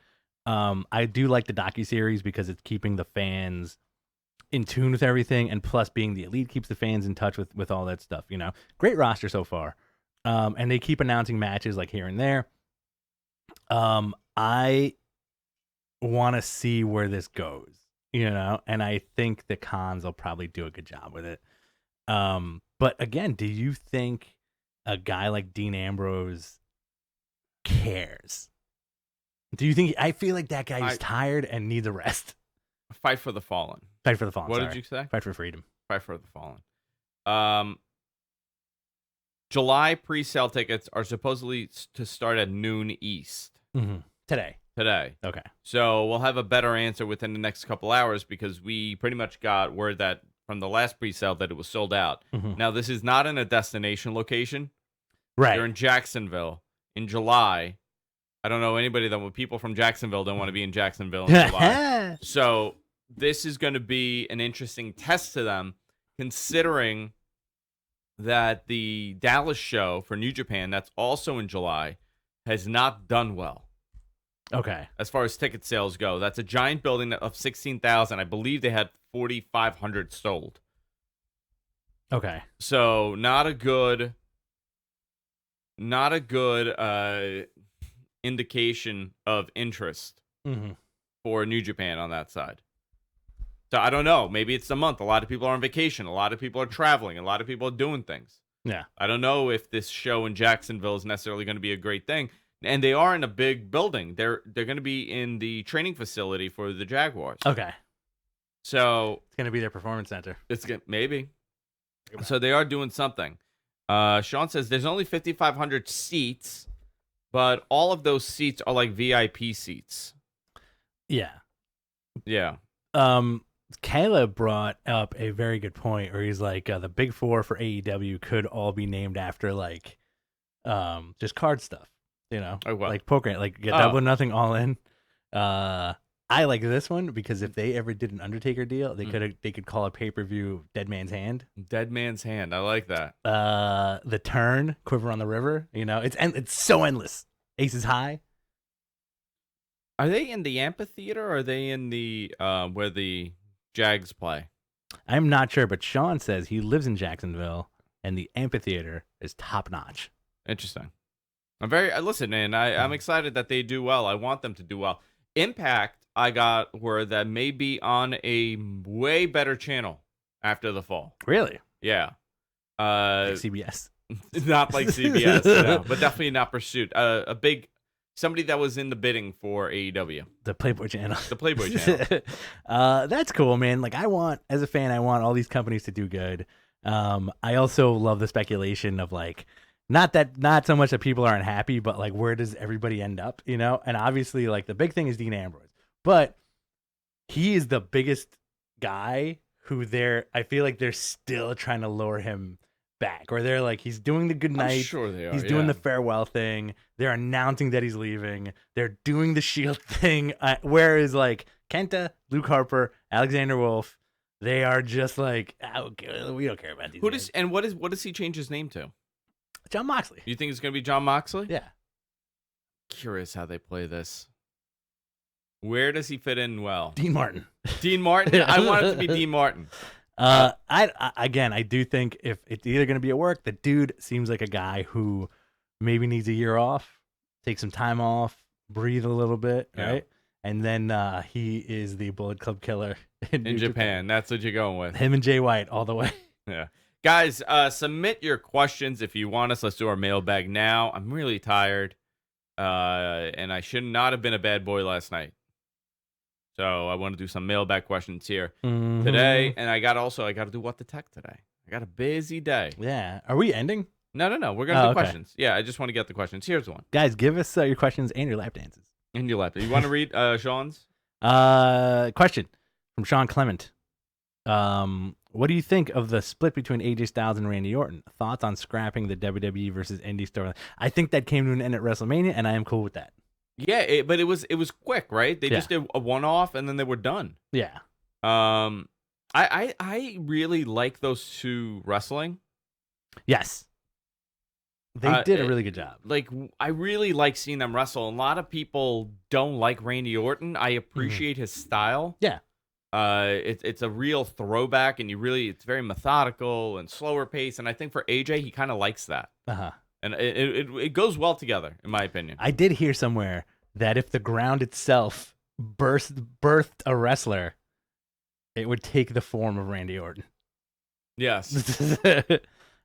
I do like the docuseries because it's keeping the fans in tune with everything, and plus being the elite keeps the fans in touch with all that stuff. You know, great roster so far. And they keep announcing matches like here and there. I want to see where this goes, you know, and I think the cons will probably do a good job with it. But again, do you think a guy like Dean Ambrose cares? Do you think I feel like that guy is tired and needs a rest? Fight for the Fallen. Fight for the Fallen. What sorry. did you say? Fight for Freedom. Fight for the Fallen. July pre-sale tickets are supposedly to start at noon East Today. Okay. So we'll have a better answer within the next couple hours because we pretty much got word that from the last pre-sale that it was sold out. Now, this is not in a destination location. Right. They're in Jacksonville in July. I don't know anybody people from Jacksonville don't want to be in Jacksonville in July. So this is going to be an interesting test to them, considering that the Dallas show for New Japan, that's also in July, has not done well. Okay. As far as ticket sales go, that's a giant building of 16,000. I believe they had 4,500 sold. Okay. So not a good indication of interest for New Japan on that side. So I don't know. Maybe it's a month. A lot of people are on vacation. A lot of people are traveling. A lot of people are doing things. Yeah. I don't know if this show in Jacksonville is necessarily going to be a great thing. And they are in a big building. They're going to be in the training facility for the Jaguars. Okay. So it's going to be their performance center. Maybe. So they are doing something. Sean says there's only 5,500 seats, but all of those seats are like VIP seats. Yeah. Yeah. Caleb brought up a very good point where he's like, the big four for AEW could all be named after like, just card stuff, you know, like poker, like get Double or Nothing, All In. I like this one because if they ever did an Undertaker deal, they could call a pay-per-view Dead Man's Hand. Dead Man's Hand. I like that. The Turn, Quiver on the River. You know, it's so endless. Aces High. Are they in the amphitheater or are they in the where the Jags play? I'm not sure, but Sean says he lives in Jacksonville and the amphitheater is top notch. Interesting. Listen, man, I'm excited that they do well. I want them to do well. Impact, I got word that may be on a way better channel after the fall. Really? Yeah. Like CBS. Not like CBS, no, but definitely not Pursuit. Somebody that was in the bidding for AEW. The Playboy Channel. The Playboy Channel. That's cool, man. Like as a fan, I want all these companies to do good. I also love the speculation of like, not so much that people aren't happy, but like where does everybody end up, you know? And obviously like the big thing is Dean Ambrose, but he is the biggest guy who I feel like they're still trying to lure him back, or they're like, he's doing the good night. I'm sure they are. He's doing the farewell thing. They're announcing that he's leaving. They're doing the Shield thing. Whereas like Kenta, Luke Harper, Alexander Wolf, they are just like, we don't care about these. What does he change his name to? John Moxley. You think it's gonna be John Moxley? Yeah. Curious how they play this. Where does he fit in well? Dean Martin. Dean Martin. I want it to be Dean Martin. I do think if it's either going to be at work, the dude seems like a guy who maybe needs a year off, take some time off, breathe a little bit, right? and then he is the Bullet Club killer in New Japan. That's what you're going with. Him and Jay White all the way. Yeah. Guys, submit your questions if you want us. Let's do our mailbag now. I'm really tired, and I should not have been a bad boy last night. So I want to do some mailbag questions here today, and I got to do What the Tech today. I got a busy day. Yeah. Are we ending? No. We're going to do questions. Yeah, I just want to get the questions. Here's one. Guys, give us your questions and your lap dances. And your lap. You want to read Sean's? Question from Sean Clement. What do you think of the split between AJ Styles and Randy Orton? Thoughts on scrapping the WWE versus Indie storyline? I think that came to an end at WrestleMania, and I am cool with that. Yeah, but it was quick, right? They just did a one-off, and then they were done. Yeah. I really like those two wrestling. Yes. They did a really good job. Like, I really like seeing them wrestle. A lot of people don't like Randy Orton. I appreciate his style. Yeah. It's a real throwback, and it's very methodical and slower pace. And I think for AJ, he kind of likes that. And it goes well together, in my opinion. I did hear somewhere that if the ground itself birthed a wrestler, it would take the form of Randy Orton. Yes.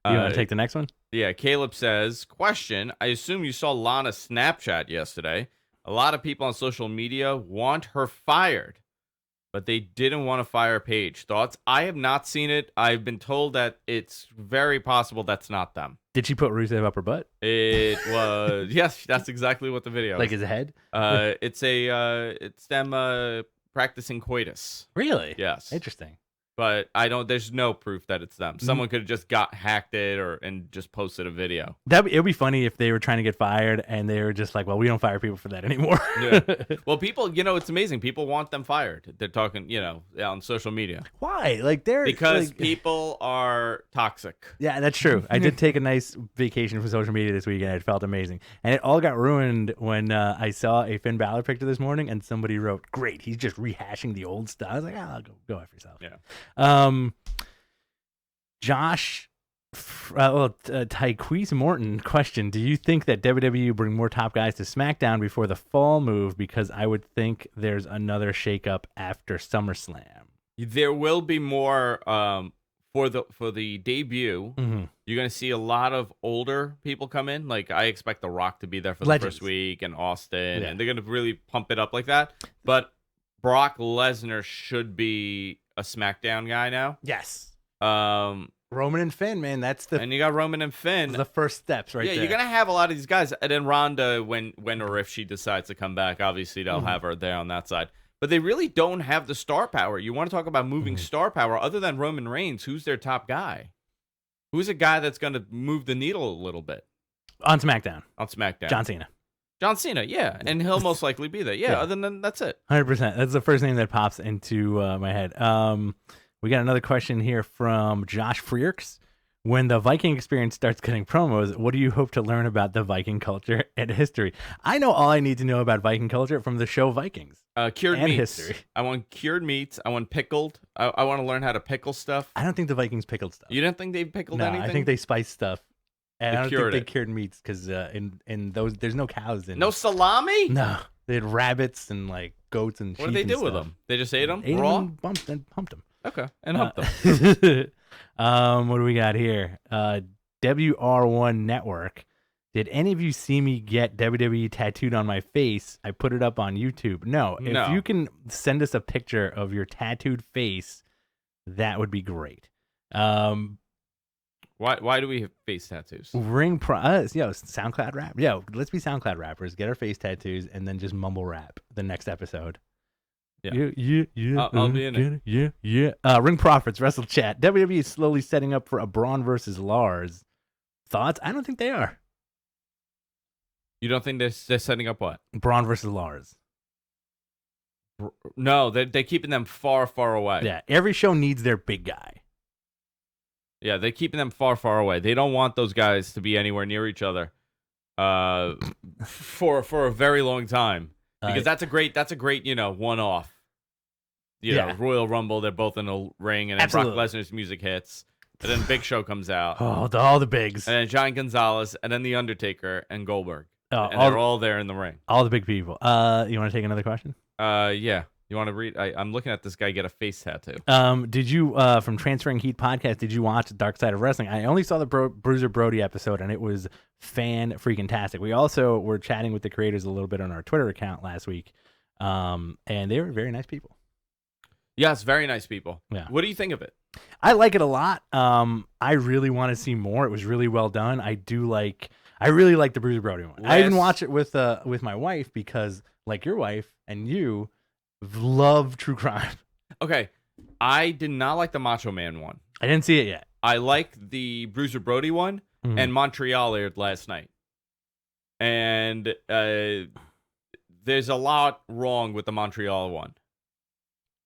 You want to take the next one? Yeah, Caleb says, question, I assume you saw Lana's Snapchat yesterday. A lot of people on social media want her fired, but they didn't want to fire Paige. Thoughts? I have not seen it. I've been told that it's very possible that's not them. Did she put Rusev up her butt? It was, yes, that's exactly what the video like is. his head? It's them practicing coitus. Really? Yes. Interesting. But there's no proof that it's them. Someone could have just hacked it and just posted a video. It'd be funny if they were trying to get fired and they were just like, well, we don't fire people for that anymore. Yeah. Well, people, it's amazing. People want them fired. They're talking, on social media. Why? Because people are toxic. Yeah, that's true. I did take a nice vacation from social media this weekend. It felt amazing. And it all got ruined when I saw a Finn Balor picture this morning and somebody wrote, great, he's just rehashing the old stuff. I was like, go after yourself. Yeah. Josh, Tyquise Morton question: do you think that WWE bring more top guys to SmackDown before the fall move? Because I would think there's another shakeup after SummerSlam. There will be more for the debut. You're gonna see a lot of older people come in. Like I expect The Rock to be there for Legends. the first week, and Austin, and they're gonna really pump it up like that. But Brock Lesnar should be a SmackDown guy now. Yes. Roman and Finn, man, and you got Roman and Finn. The first steps, right? Yeah, there. you're gonna have a lot of these guys, and then Ronda, when or if she decides to come back, obviously they'll have her there on that side. But they really don't have the star power. You want to talk about moving star power? Other than Roman Reigns, who's their top guy? Who's a guy that's gonna move the needle a little bit on SmackDown? John Cena, yeah, and he'll most likely be there. Yeah, other than that's it. 100%. That's the first name that pops into my head. We got another question here from Josh Freerks. When the Viking experience starts cutting promos, what do you hope to learn about the Viking culture and history? I know all I need to know about Viking culture from the show Vikings. Cured and meats. History. I want cured meats. I want pickled. I want to learn how to pickle stuff. I don't think the Vikings pickled stuff. You didn't think they pickled anything? I think they spiced stuff. And I don't think they cured meats because in those there's no cows in. No salami? No, they had rabbits and like goats and sheep. What did they do with them? They just ate them raw, raw, and pumped them. Okay, and humped them. What do we got here? WR1 Network. Did any of you see me get WWE tattooed on my face? I put it up on YouTube. No. If you can send us a picture of your tattooed face, that would be great. Why do we have face tattoos? SoundCloud rap. Let's be SoundCloud rappers. Get our face tattoos and then just mumble rap the next episode. Yeah. I'll be in it. Yeah. Ring Profits, Wrestle Chat. WWE is slowly setting up for a Braun versus Lars. Thoughts? I don't think they are. You don't think they're setting up what? Braun versus Lars. No, they're keeping them far, far away. Yeah, every show needs their big guy. Yeah, they're keeping them far, far away. They don't want those guys to be anywhere near each other for a very long time. Because that's a great one-off. Royal Rumble, they're both in a ring, and then Brock Lesnar's music hits. And then Big Show comes out. Oh, all the bigs. And then Giant Gonzalez, and then The Undertaker, and Goldberg. And they're all there in the ring. All the big people. You want to take another question? Yeah. You want to read? I'm looking at this guy get a face tattoo. Did you from Transferring Heat podcast? Did you watch Dark Side of Wrestling? I only saw the Bruiser Brody episode, and it was fan freaking tastic. We also were chatting with the creators a little bit on our Twitter account last week, and they were very nice people. Yes, very nice people. Yeah. What do you think of it? I like it a lot. I really want to see more. It was really well done. I really like the Bruiser Brody one. I even watched it with my wife because, like your wife and you, love true crime. Okay, I did not like the Macho Man one. I didn't see it yet. I like the Bruiser Brody one, and Montreal aired last night. And there's a lot wrong with the Montreal one.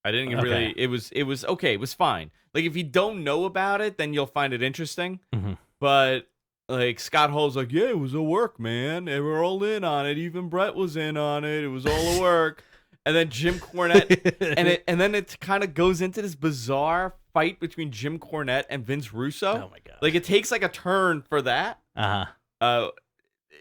I didn't really. It was okay. It was fine. Like if you don't know about it, then you'll find it interesting. But like Scott Hall's like, yeah, it was a work, man. They were all in on it. Even Brett was in on it. It was all a work. And then Jim Cornette, and then it kind of goes into this bizarre fight between Jim Cornette and Vince Russo. Oh my god! Like it takes like a turn for that.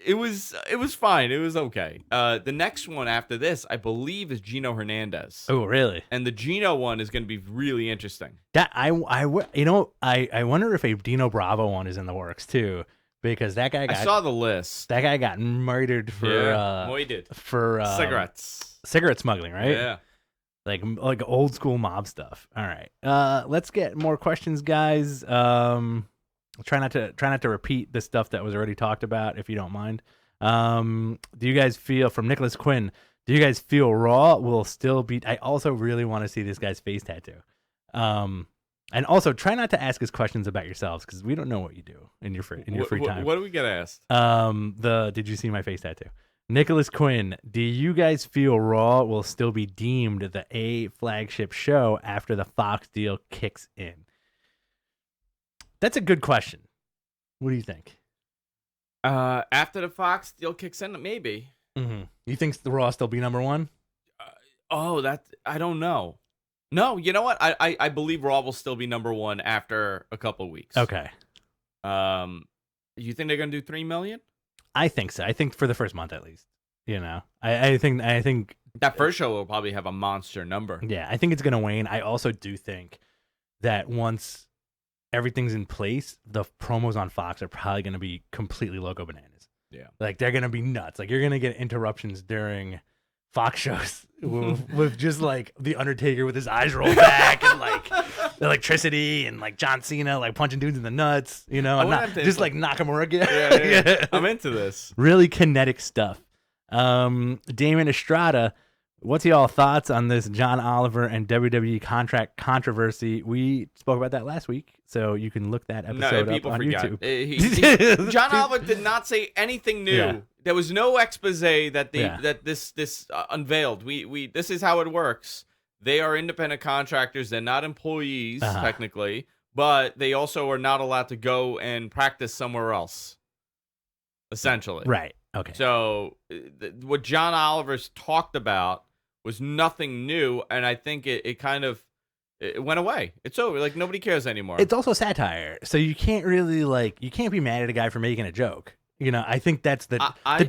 It was fine. It was okay. The next one after this, I believe, is Gino Hernandez. Oh really? And the Gino one is going to be really interesting. That I wonder if a Dino Bravo one is in the works too, because that guy got. I saw the list. That guy got murdered for cigarette smuggling, right? Yeah. Like old school mob stuff. All right. Let's get more questions, guys. Try not to repeat the stuff that was already talked about, if you don't mind. Do you guys feel, from Nicholas Quinn, do you guys feel Raw will still be? I also really want to see this guy's face tattoo. And also try not to ask us questions about yourselves because we don't know what you do in your free time. What do we get asked? Did you see my face tattoo? Nicholas Quinn, do you guys feel Raw will still be deemed the A flagship show after the Fox deal kicks in? That's a good question. What do you think? After the Fox deal kicks in, maybe. You think the Raw still be number one? I don't know. No, you know what? I believe Raw will still be number one after a couple weeks. Okay. You think they're gonna do 3 million? I think so. I think for the first month at least. You know, I think that first show will probably have a monster number. Yeah, I think it's gonna wane. I also do think that once everything's in place, the promos on Fox are probably gonna be completely loco bananas. Yeah, like they're gonna be nuts. Like you're gonna get interruptions during Fox shows with just like the Undertaker with his eyes rolled back and like electricity and like John Cena like punching dudes in the nuts, you know, and just like Nakamura. Yeah. I'm into this. Really kinetic stuff. Damon Estrada, what's y'all thoughts on this John Oliver and WWE contract controversy? We spoke about that last week, so you can look that episode up on YouTube. John Oliver did not say anything new. Yeah. There was no expose that this unveiled. We this is how it works. They are independent contractors. They're not employees technically, but they also are not allowed to go and practice somewhere else. Essentially, right? Okay. So what John Oliver's talked about was nothing new, and I think it kind of went away. It's over. Like nobody cares anymore. It's also satire, so you can't really you can't be mad at a guy for making a joke. You know, I think that's the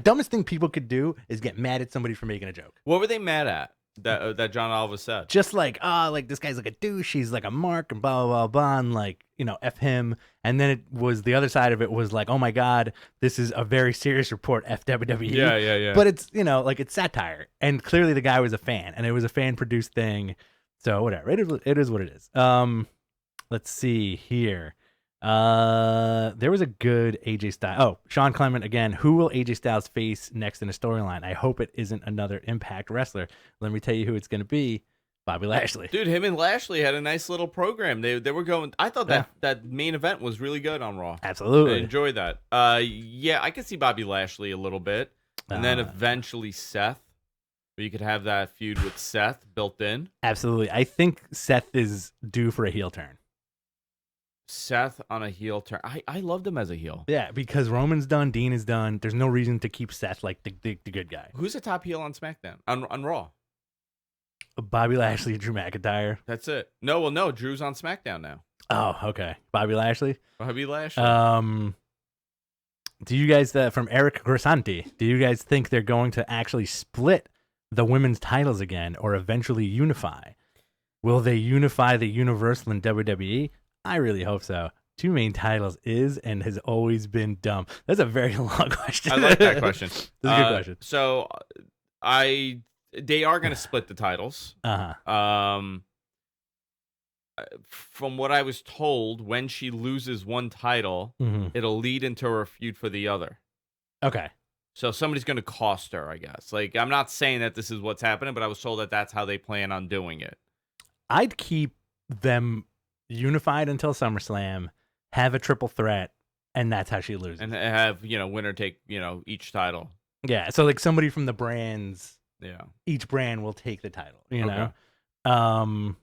dumbest thing people could do is get mad at somebody for making a joke. What were they mad at that John Oliver said? Just like, like this guy's like a douche, he's like a mark, and blah, blah, blah, blah, and like, you know, F him. And then it was, the other side of it was like, oh my God, this is a very serious report, F WWE. Yeah. But it's, you know, like it's satire. And clearly the guy was a fan, and it was a fan-produced thing. So whatever, it is what it is. Let's see here. There was a good AJ Styles. Oh, Sean Clement again. Who will AJ Styles face next in a storyline? I hope it isn't another Impact wrestler. Let me tell you who it's going to be. Bobby Lashley. Dude, him and Lashley had a nice little program. They were going. I thought that main event was really good on Raw. Absolutely, I enjoyed that. Yeah, I could see Bobby Lashley a little bit, and then eventually Seth. Where you could have that feud with Seth built in. Absolutely, I think Seth is due for a heel turn. Seth on a heel turn. I loved him as a heel. Yeah, because Roman's done, Dean is done. There's no reason to keep Seth like the good guy. Who's the top heel on SmackDown? On Raw? Bobby Lashley, Drew McIntyre. That's it. No, Drew's on SmackDown now. Oh, okay. Bobby Lashley. Do you guys from Eric Grisanti? Do you guys think they're going to actually split the women's titles again or eventually unify? Will they unify the Universal and WWE? I really hope so. 2 main titles is and has always been dumb. That's a very long question. I like that question. That's a good question. So they are going to split the titles. From what I was told, when she loses one title, it'll lead into her feud for the other. Okay. So somebody's going to cost her, I guess. Like, I'm not saying that this is what's happening, but I was told that that's how they plan on doing it. I'd keep them unified until SummerSlam, have a triple threat, and that's how she loses. And have, winner take, each title. Yeah, so like somebody from the brands, each brand will take the title, you know?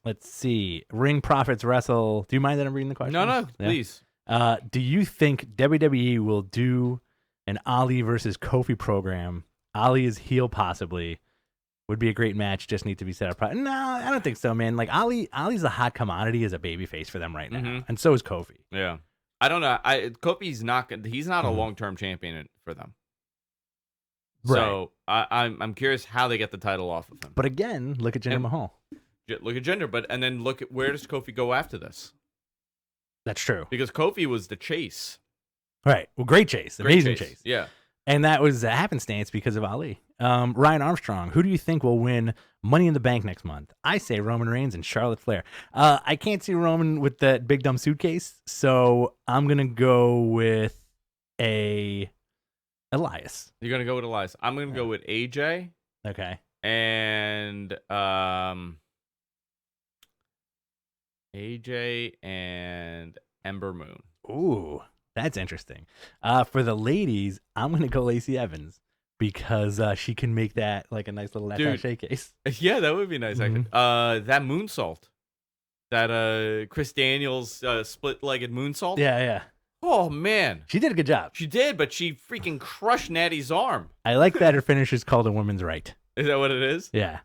Let's see. Ring Profits wrestle. Do you mind that I'm reading the question? No, please. Do you think WWE will do an Ali versus Kofi program? Ali is heel possibly. Would be a great match. Just need to be set up. No, I don't think so, man. Like Ali's a hot commodity as a babyface for them right now, and so is Kofi. Yeah, I don't know. Kofi's not. He's not a long-term champion for them. Right. So I'm curious how they get the title off of him. But again, look at Jinder Mahal. Look at Jinder, and then look at where does Kofi go after this? That's true. Because Kofi was the chase. Right. Well, great chase. Amazing chase. Yeah. And that was a happenstance because of Ali. Ryan Armstrong, who do you think will win Money in the Bank next month? I say Roman Reigns and Charlotte Flair. I can't see Roman with that big dumb suitcase, so I'm going to go with Elias. You're going to go with Elias. I'm going to go with AJ. Okay. And AJ and Ember Moon. Ooh, that's interesting. For the ladies, I'm going to go Lacey Evans because she can make that like a nice little left-hand showcase. Yeah, that would be nice. Actually. That moonsault. That Chris Daniels split-legged moonsault. Yeah. Oh, man. She did a good job. She did, but she freaking crushed Natty's arm. I like that her finish is called a woman's right. Is that what it is? Yeah.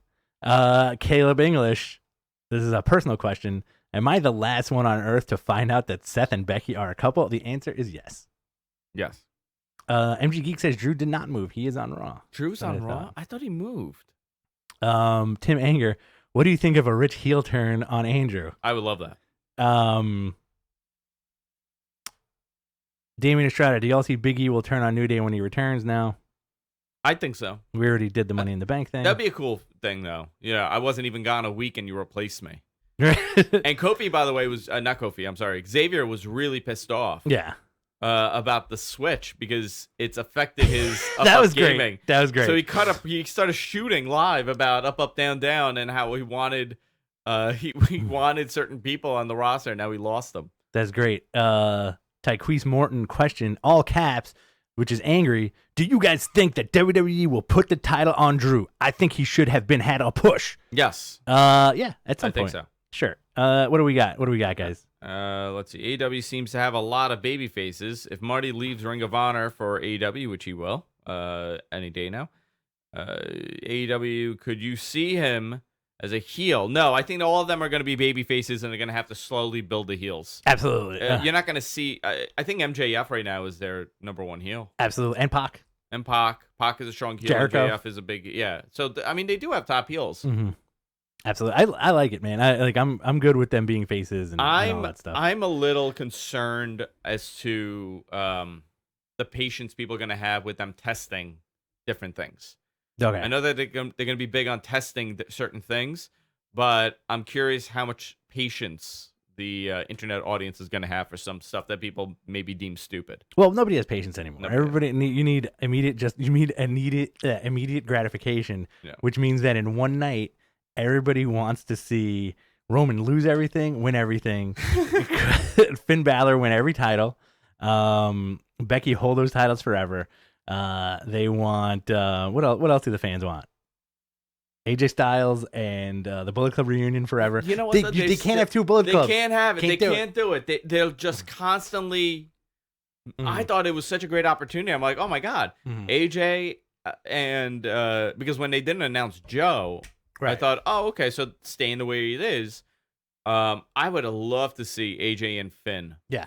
Caleb English, this is a personal question. Am I the last one on earth to find out that Seth and Becky are a couple? The answer is yes. Yes. MG Geek says Drew did not move. He is on Raw. Drew's on Raw? I thought he moved. Tim Anger, what do you think of a rich heel turn on Andrew? I would love that. Damien Estrada, do y'all see Big E will turn on New Day when he returns now? I think so. We already did the Money in the Bank thing. That'd be a cool thing, though. Yeah, I wasn't even gone a week and you replaced me. And Kofi, by the way, was not Kofi. I'm sorry. Xavier was really pissed off. Yeah. About the switch because it's affected his that was gaming. Great. That was great. So he started shooting live about up, down, down, and how he wanted he wanted certain people on the roster. And now he lost them. That's great. Tyquise Morton question, all caps, which is angry. Do you guys think that WWE will put the title on Drew? I think he should have had a push. Yes. Yeah, at some point. I think so. Sure. What do we got? guys? Let's see. AEW seems to have a lot of baby faces. If Marty leaves Ring of Honor for AEW, which he will, any day now, AEW, could you see him as a heel? No, I think all of them are going to be baby faces, and they're going to have to slowly build the heels. Absolutely. You're not going to see. I think MJF right now is their number one heel. Absolutely, and Pac. Pac is a strong heel. Jericho. MJF is a big So they do have top heels. Mm-hmm. Absolutely, I like it, man. I'm good with them being faces and all that stuff. I'm a little concerned as to the patience people are going to have with them testing different things. Okay, I know that they're going to be big on testing certain things, but I'm curious how much patience the internet audience is going to have for some stuff that people maybe deem stupid. Well, nobody has patience anymore. You need immediate gratification, which means that in one night. Everybody wants to see Roman lose everything, win everything. Finn Balor win every title. Becky hold those titles forever. They want what else? What else do the fans want? AJ Styles and the Bullet Club reunion forever. You know what? They can't have two Bullet Clubs. They can't have it. They can't do it. They'll just constantly. Mm-hmm. I thought it was such a great opportunity. I'm like, oh my god, AJ and because when they didn't announce Joe. Right. I thought, oh, okay, so staying the way it is. I would have loved to see AJ and Finn. Yeah.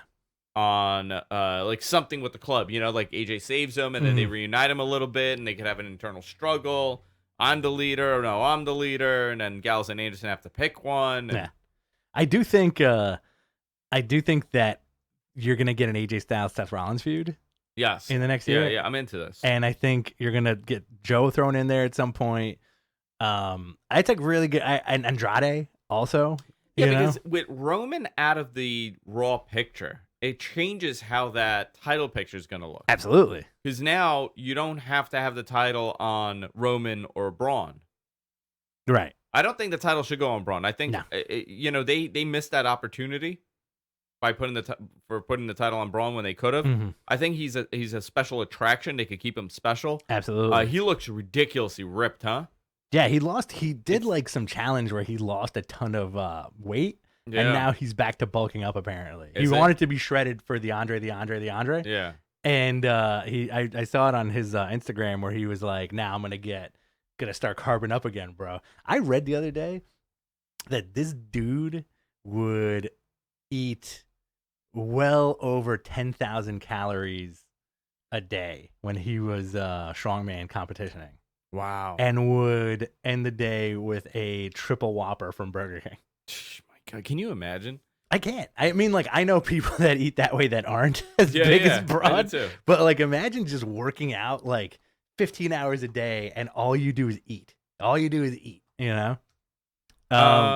On like something with the club, like AJ saves them and then they reunite them a little bit and they could have an internal struggle. I'm the leader, or no, I'm the leader, and then Gallows and Anderson have to pick one. And... Yeah. I do think that you're gonna get an AJ Styles Seth Rollins feud. Yes. In the next year. Yeah, I'm into this. And I think you're gonna get Joe thrown in there at some point. I think really good and Andrade also. Yeah, because with Roman out of the Raw picture, it changes how that title picture is going to look. Absolutely. Because now you don't have to have the title on Roman or Braun. Right. I don't think the title should go on Braun. I think they missed that opportunity by putting the title on Braun when they could have. Mm-hmm. I think he's a special attraction. They could keep him special. Absolutely. He looks ridiculously ripped, huh? Yeah, he did like some challenge where he lost a ton of weight, and now he's back to bulking up apparently. He wanted to be shredded for the Andre. Yeah. And I saw it on his Instagram where he was like, now I'm gonna start carbing up again, bro. I read the other day that this dude would eat well over 10,000 calories a day when he was strongman competitioning. Wow. And would end the day with a triple Whopper from Burger King. My God, can you imagine? I can't. I mean, like, I know people that eat that way that aren't as big as Braun. Too. But, like, imagine just working out, like, 15 hours a day and all you do is eat. All you do is eat, you know?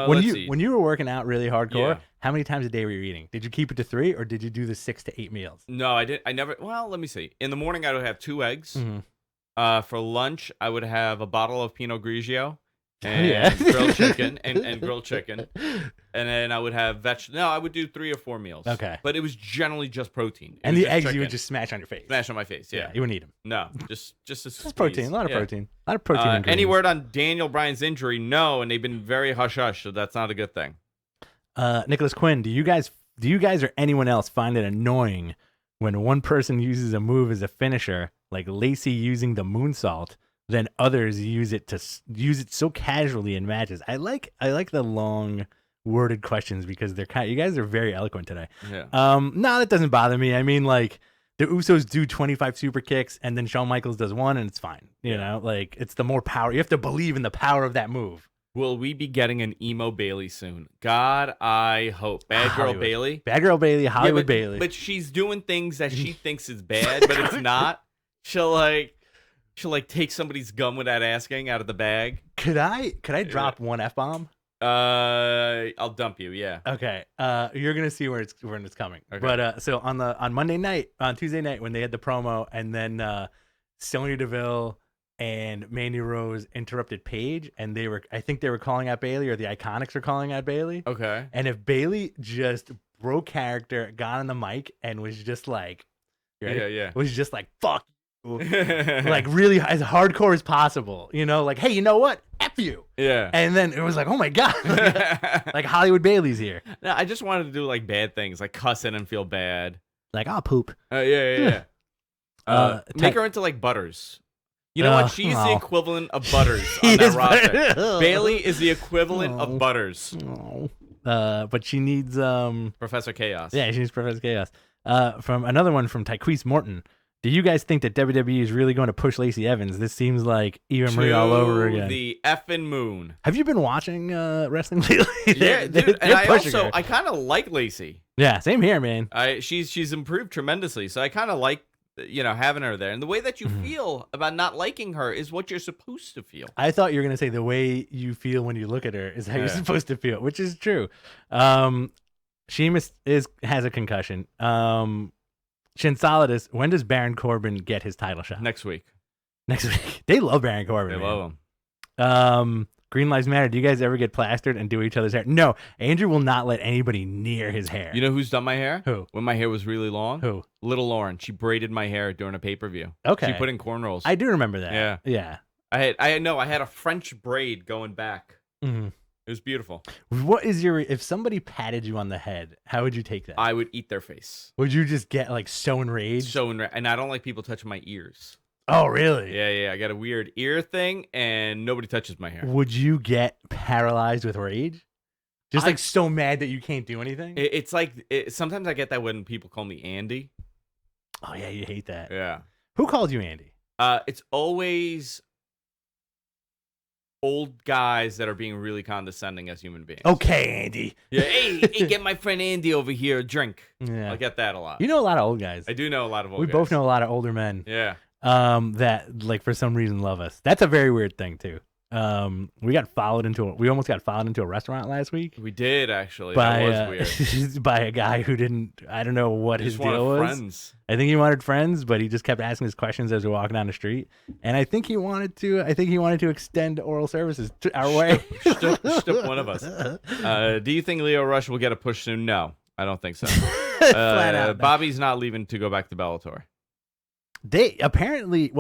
When you were working out really hardcore, how many times a day were you eating? Did you keep it to 3 or did you do the 6 to 8 meals? No, I didn't. I never. Well, let me see. In the morning, I would have 2 eggs. Mm-hmm. For lunch, I would have a bottle of Pinot Grigio and grilled chicken and grilled chicken, and then I would have vegetables. No, I would do 3 or 4 meals. Okay, but it was generally just protein. And the eggs chicken. You would just smash on your face. Smash on my face. Yeah, you wouldn't eat them. No, just protein. A lot of protein. A lot of protein. Any word on Daniel Bryan's injury? No, and they've been very hush hush, so that's not a good thing. Nicholas Quinn, do you guys or anyone else find it annoying when one person uses a move as a finisher, like Lacey using the moonsault, then others use it so casually in matches? I like the long worded questions because you guys are very eloquent today. Yeah. No, that doesn't bother me. I mean, like, the Usos do 25 super kicks and then Shawn Michaels does 1 and it's fine. You know, like, it's the more power. You have to believe in the power of that move. Will we be getting an emo Bailey soon? God, I hope. Bad girl Bailey. Bad girl Bailey, Hollywood Bailey. But she's doing things that she thinks is bad, but it's not. She'll take somebody's gum without asking out of the bag. Could I drop one F-bomb? I'll dump you. Yeah. Okay. You're gonna see where it's coming. Okay. But so on Monday night, on Tuesday night when they had the promo, and then Sonya Deville and Mandy Rose interrupted Paige, and I think they were calling out Bailey, or the Iconics were calling out Bailey. Okay. And if Bailey just broke character, got on the mic, and was just like, was just like, fuck you, like really as hardcore as possible, you know, like, hey, you know what? F you. Yeah. And then it was like, oh my God, like Hollywood Bailey's here. No, I just wanted to do like bad things, like cussing and feel bad. Like, I'll poop. Yeah. Make her into like Butters. You know what? She's the equivalent of Butters on that roster. Bailey is the equivalent of Butters. But she needs Professor Chaos. Yeah, she needs Professor Chaos. From another one from Tyquise Morton. Do you guys think that WWE is really going to push Lacey Evans? This seems like Eva Marie all over again. The effing moon. Have you been watching wrestling lately? Yeah, dude. And I kind of like Lacey. Yeah, same here, man. She's improved tremendously, so I kind of like having her there. And the way that you feel about not liking her is what you're supposed to feel. I thought you were gonna say the way you feel when you look at her is how you're supposed to feel, which is true. Sheamus has a concussion. Shinsolidus, when does Baron Corbin get his title shot? Next week. They love Baron Corbin. They love him. Green Lives Matter. Do you guys ever get plastered and do each other's hair? No. Andrew will not let anybody near his hair. You know who's done my hair? Who? When my hair was really long? Who? Little Lauren. She braided my hair during a pay-per-view. Okay. She put in cornrows. I do remember that. Yeah. I had a French braid going back. Mm-hmm. It was beautiful. What is if somebody patted you on the head, how would you take that? I would eat their face. Would you just get like so enraged? And I don't like people touching my ears. Oh, really? Yeah. I got a weird ear thing, and nobody touches my hair. Would you get paralyzed with rage? Just like so mad that you can't do anything? It's like, sometimes I get that when people call me Andy. Oh, yeah, you hate that. Yeah. Who called you Andy? It's always old guys that are being really condescending as human beings. Okay, Andy. Yeah, hey, get my friend Andy over here a drink. Yeah. I get that a lot. You know a lot of old guys. I do know a lot of old We guys. both know a lot of older men. Yeah. That like for some reason love us. That's a very weird thing too. We almost got followed into a restaurant last week We did, actually. by That was weird. by a guy who I don't know what his Just wanted deal was. friends. I think he wanted friends, but he just kept asking us questions as we were walking down the street. And I think he wanted to extend oral services our way. Stoop one of us. Do you think Leo Rush will get a push soon? No, I don't think so. Flat out, no. Bobby's not leaving to go back to Bellator. They apparently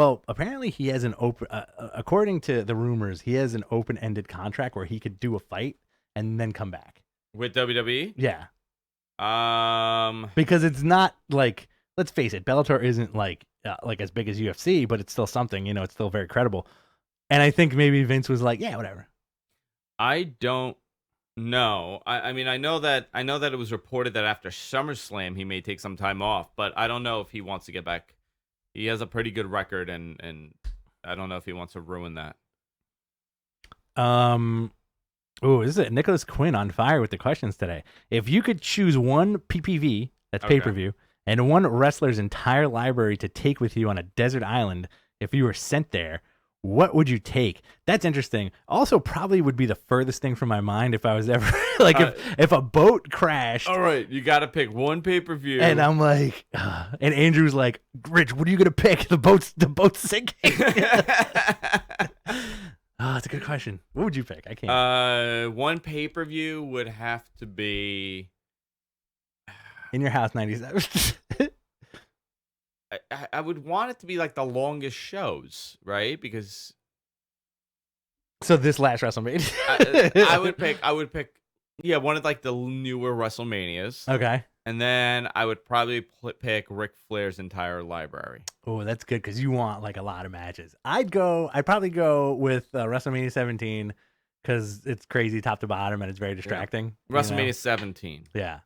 he has an open, according to the rumors, he has an open-ended contract where he could do a fight and then come back. With WWE? Yeah. Um, Because it's not like, let's face it, Bellator isn't like as big as UFC, but it's still something, it's still very credible. And I think maybe Vince was like, yeah, whatever. I don't know. I mean, I know that it was reported that after SummerSlam he may take some time off, but I don't know if he wants to get back. He has a pretty good record, and I don't know if he wants to ruin that. This is it. Nicholas Quinn on fire with the questions today. If you could choose one PPV, that's pay-per-view, and one wrestler's entire library to take with you on a desert island, if you were sent there, what would you take? That's interesting. Also, probably would be the furthest thing from my mind if I was ever if a boat crashed. All right, you got to pick one pay-per-view. And I'm like, and Andrew's like, Rich, what are you gonna pick? The boat's sinking. That's a good question. What would you pick? I can't. One pay-per-view would have to be In Your House 97. I would want it to be like the longest shows, right? Because So this last WrestleMania. I would pick one of like the newer WrestleManias. Okay. And then I would probably pick Ric Flair's entire library. Oh, that's good because you want like a lot of matches. I'd probably go with WrestleMania 17 because it's crazy top to bottom and it's very distracting. WrestleMania 17. Yeah.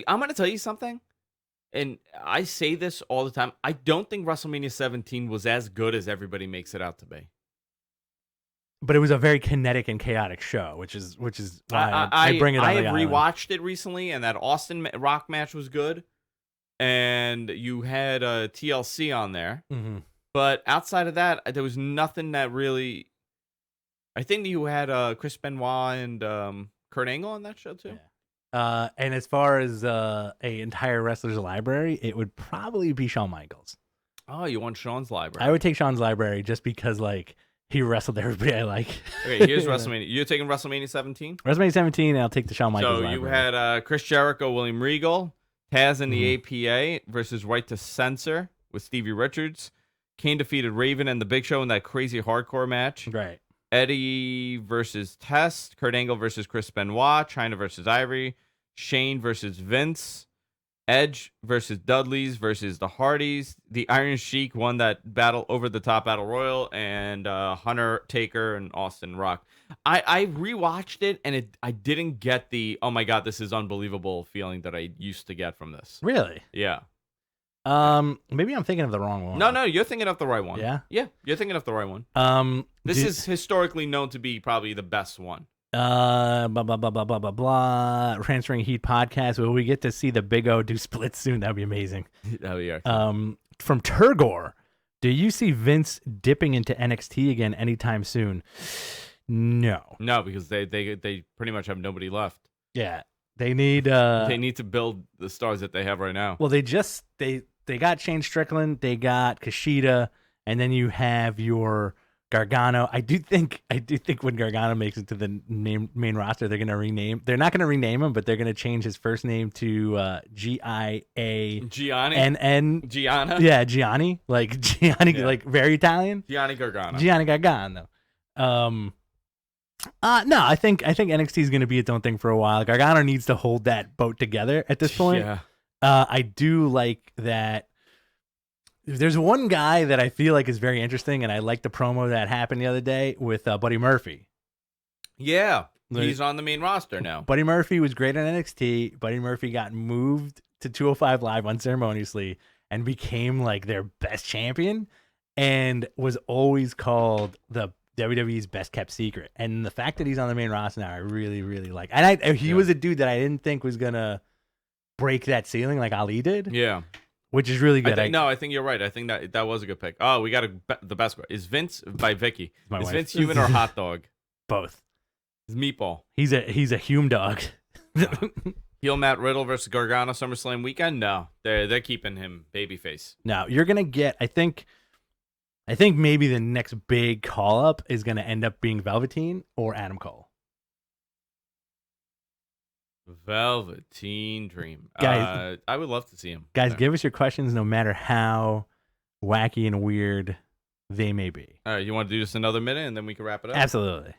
I'm going to tell you something. And I say this all the time. I don't think WrestleMania 17 was as good as everybody makes it out to be. But it was a very kinetic and chaotic show, which is why I bring it on. I the have island. rewatched it recently, and that Austin Rock match was good. And you had TLC on there. Mm-hmm. But outside of that, there was nothing that really... I think you had Chris Benoit and Kurt Angle on that show, too. Yeah. And as far as a entire wrestler's library, it would probably be Shawn Michaels. Oh, you want Shawn's library? I would take Shawn's library just because, like, he wrestled everybody I like. Okay, here's WrestleMania. You're taking WrestleMania 17? WrestleMania 17, and I'll take the Shawn Michaels library. So you had Chris Jericho, William Regal, Taz in the APA versus Right to Censor with Stevie Richards. Kane defeated Raven and the Big Show in that crazy hardcore match. Right. Eddie versus Test. Kurt Angle versus Chris Benoit. China versus Ivory. Shane versus Vince. Edge versus Dudley's versus the Hardys. The Iron Sheik won that battle, over the top battle royal, and Hunter Taker and Austin Rock. I rewatched it and I didn't get the oh my god this is unbelievable feeling that I used to get from this. Really? Yeah. Maybe I'm thinking of the wrong one. No, you're thinking of the right one. Yeah? Yeah, you're thinking of the right one. This is historically known to be probably the best one. Blah, blah, blah, blah, blah, blah, blah. Transferring Heat podcast. Will we get to see the Big O do splits soon? That'd be amazing. Oh, yeah. From Turgor, do you see Vince dipping into NXT again anytime soon? No. No, because they pretty much have nobody left. Yeah. They need to build the stars that they have right now. Well, they got Shane Strickland, they got Kushida, and then you have your Gargano. I do think when Gargano makes it to the main roster, they're gonna rename. They're not gonna rename him, but they're gonna change his first name to Gianni. Gianna. Yeah, Gianni. Like Gianni, like very Italian. Gianni Gargano. Gianni Gargano. No, I think NXT is gonna be its own thing for a while. Gargano needs to hold that boat together at this point. Yeah. I do like that. There's one guy that I feel like is very interesting, and I like the promo that happened the other day with Buddy Murphy. Yeah, he's on the main roster now. Buddy Murphy was great on NXT. Buddy Murphy got moved to 205 Live unceremoniously and became like their best champion, and was always called the WWE's best kept secret. And the fact that he's on the main roster now, I really, really like. And he was a dude that I didn't think was gonna break that ceiling like Ali did. Yeah. Which is really good. I think you're right. I think that was a good pick. Oh, we got the best one. Is Vince by Vicky? My Is wife. Vince human or hot dog? Both. Is Meatball. He's a hume dog. Heel Matt Riddle versus Gargano SummerSlam weekend? No, they're keeping him babyface. No, you're gonna get. I think maybe the next big call up is gonna end up being Velveteen or Adam Cole. Velveteen Dream. Guys, I would love to see him. Guys, give us your questions no matter how wacky and weird they may be. All right, you want to do just another minute and then we can wrap it up? Absolutely.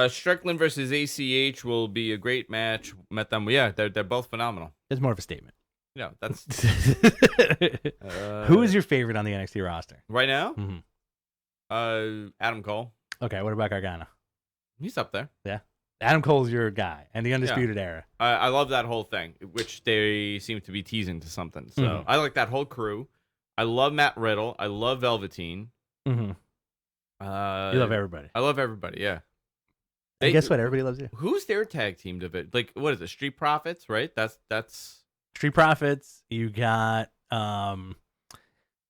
Strickland versus ACH will be a great match. Met them. Yeah, they're both phenomenal. It's more of a statement. Yeah, that's Who is your favorite on the NXT roster? right now. Mm-hmm. Adam Cole. Okay, what about Gargano? He's up there. Adam Cole's your guy, and the Undisputed Era. I love that whole thing, which they seem to be teasing to something. So I like that whole crew. I love Matt Riddle. I love Velveteen. Mm-hmm. You love everybody. I love everybody. Yeah. And guess what? Everybody loves you. Who's their tag team division? Like, what is it? Street Profits, right? That's Street Profits. You got. I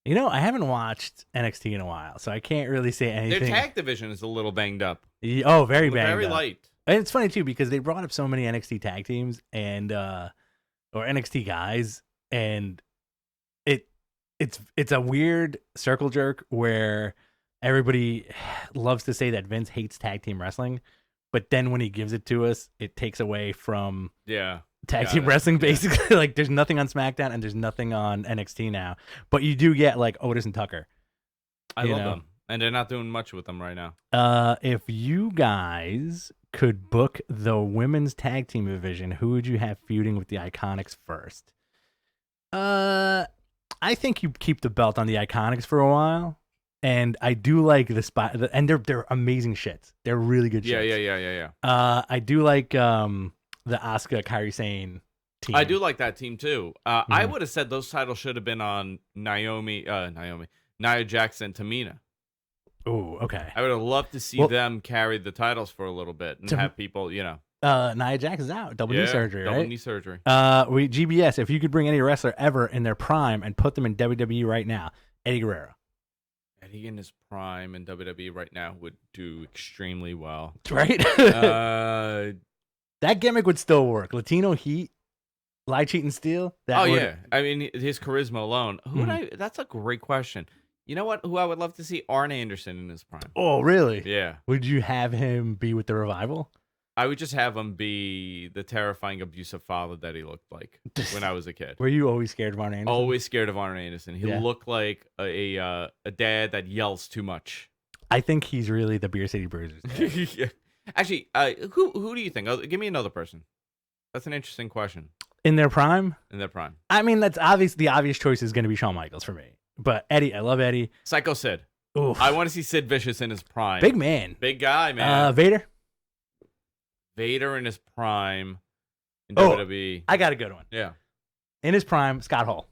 haven't watched NXT in a while, so I can't really say anything. their tag division is a little banged up. Oh, very banged Very up. light. And it's funny too because they brought up so many NXT tag teams and or NXT guys, and it's a weird circle jerk where everybody loves to say that Vince hates tag team wrestling, but then when he gives it to us, it takes away from tag team wrestling basically. Like there's nothing on SmackDown and there's nothing on NXT now, but you do get like Otis and Tucker. I love them, and they're not doing much with them right now. If you guys could book the women's tag team division, who would you have feuding with the Iconics first? I think you keep the belt on the Iconics for a while, and I do like the spot, and they're amazing shits. They're really good shits. Yeah. I do like the Asuka Kairi Sane team. I do like that team too. I would have said those titles should have been on Nia Jax and Tamina. Oh, okay. I would have loved to see them carry the titles for a little bit and have people, Nia Jax is out. Double knee surgery, right? Double knee surgery. GBS, if you could bring any wrestler ever in their prime and put them in WWE right now, Eddie Guerrero. Eddie in his prime in WWE right now would do extremely well. Right? That gimmick would still work. Latino heat, lie, cheat, and steal. Yeah. I mean, his charisma alone. That's a great question. You know what? Who I would love to see? Arn Anderson in his prime. Oh, really? Yeah. Would you have him be with the Revival? I would just have him be the terrifying, abusive father that he looked like when I was a kid. Were you always scared of Arn Anderson? Always scared of Arn Anderson. He looked like a dad that yells too much. I think he's really the Beer City Bruisers. Yeah. Actually, who do you think? Give me another person. That's an interesting question. In their prime? In their prime. I mean, that's obvious. The obvious choice is going to be Shawn Michaels for me. But Eddie, I love Eddie. Psycho Sid. Oof. I want to see Sid Vicious in his prime. Big man. Big guy, man. Vader. Vader in his prime in WWE. I got a good one. Yeah. In his prime, Scott Hall.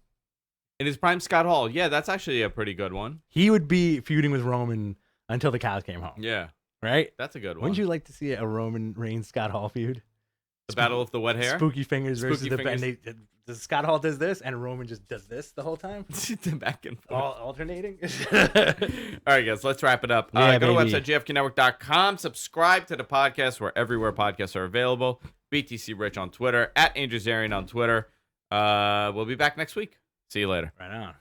In his prime, Scott Hall. Yeah, that's actually a pretty good one. He would be feuding with Roman until the cows came home. Yeah. Right? That's a good one. Wouldn't you like to see a Roman Reigns Scott Hall feud? The Battle of the Wet Hair? Spooky Fingers versus Spooky Fingers. Scott Hall does this and Roman just does this the whole time? Back and forth. Alternating? All right, guys, let's wrap it up. Go to the website, gfknetwork.com. Subscribe to the podcast. We're everywhere podcasts are available. BTC Rich on Twitter, @AngelZarian on Twitter. We'll be back next week. See you later. Right on.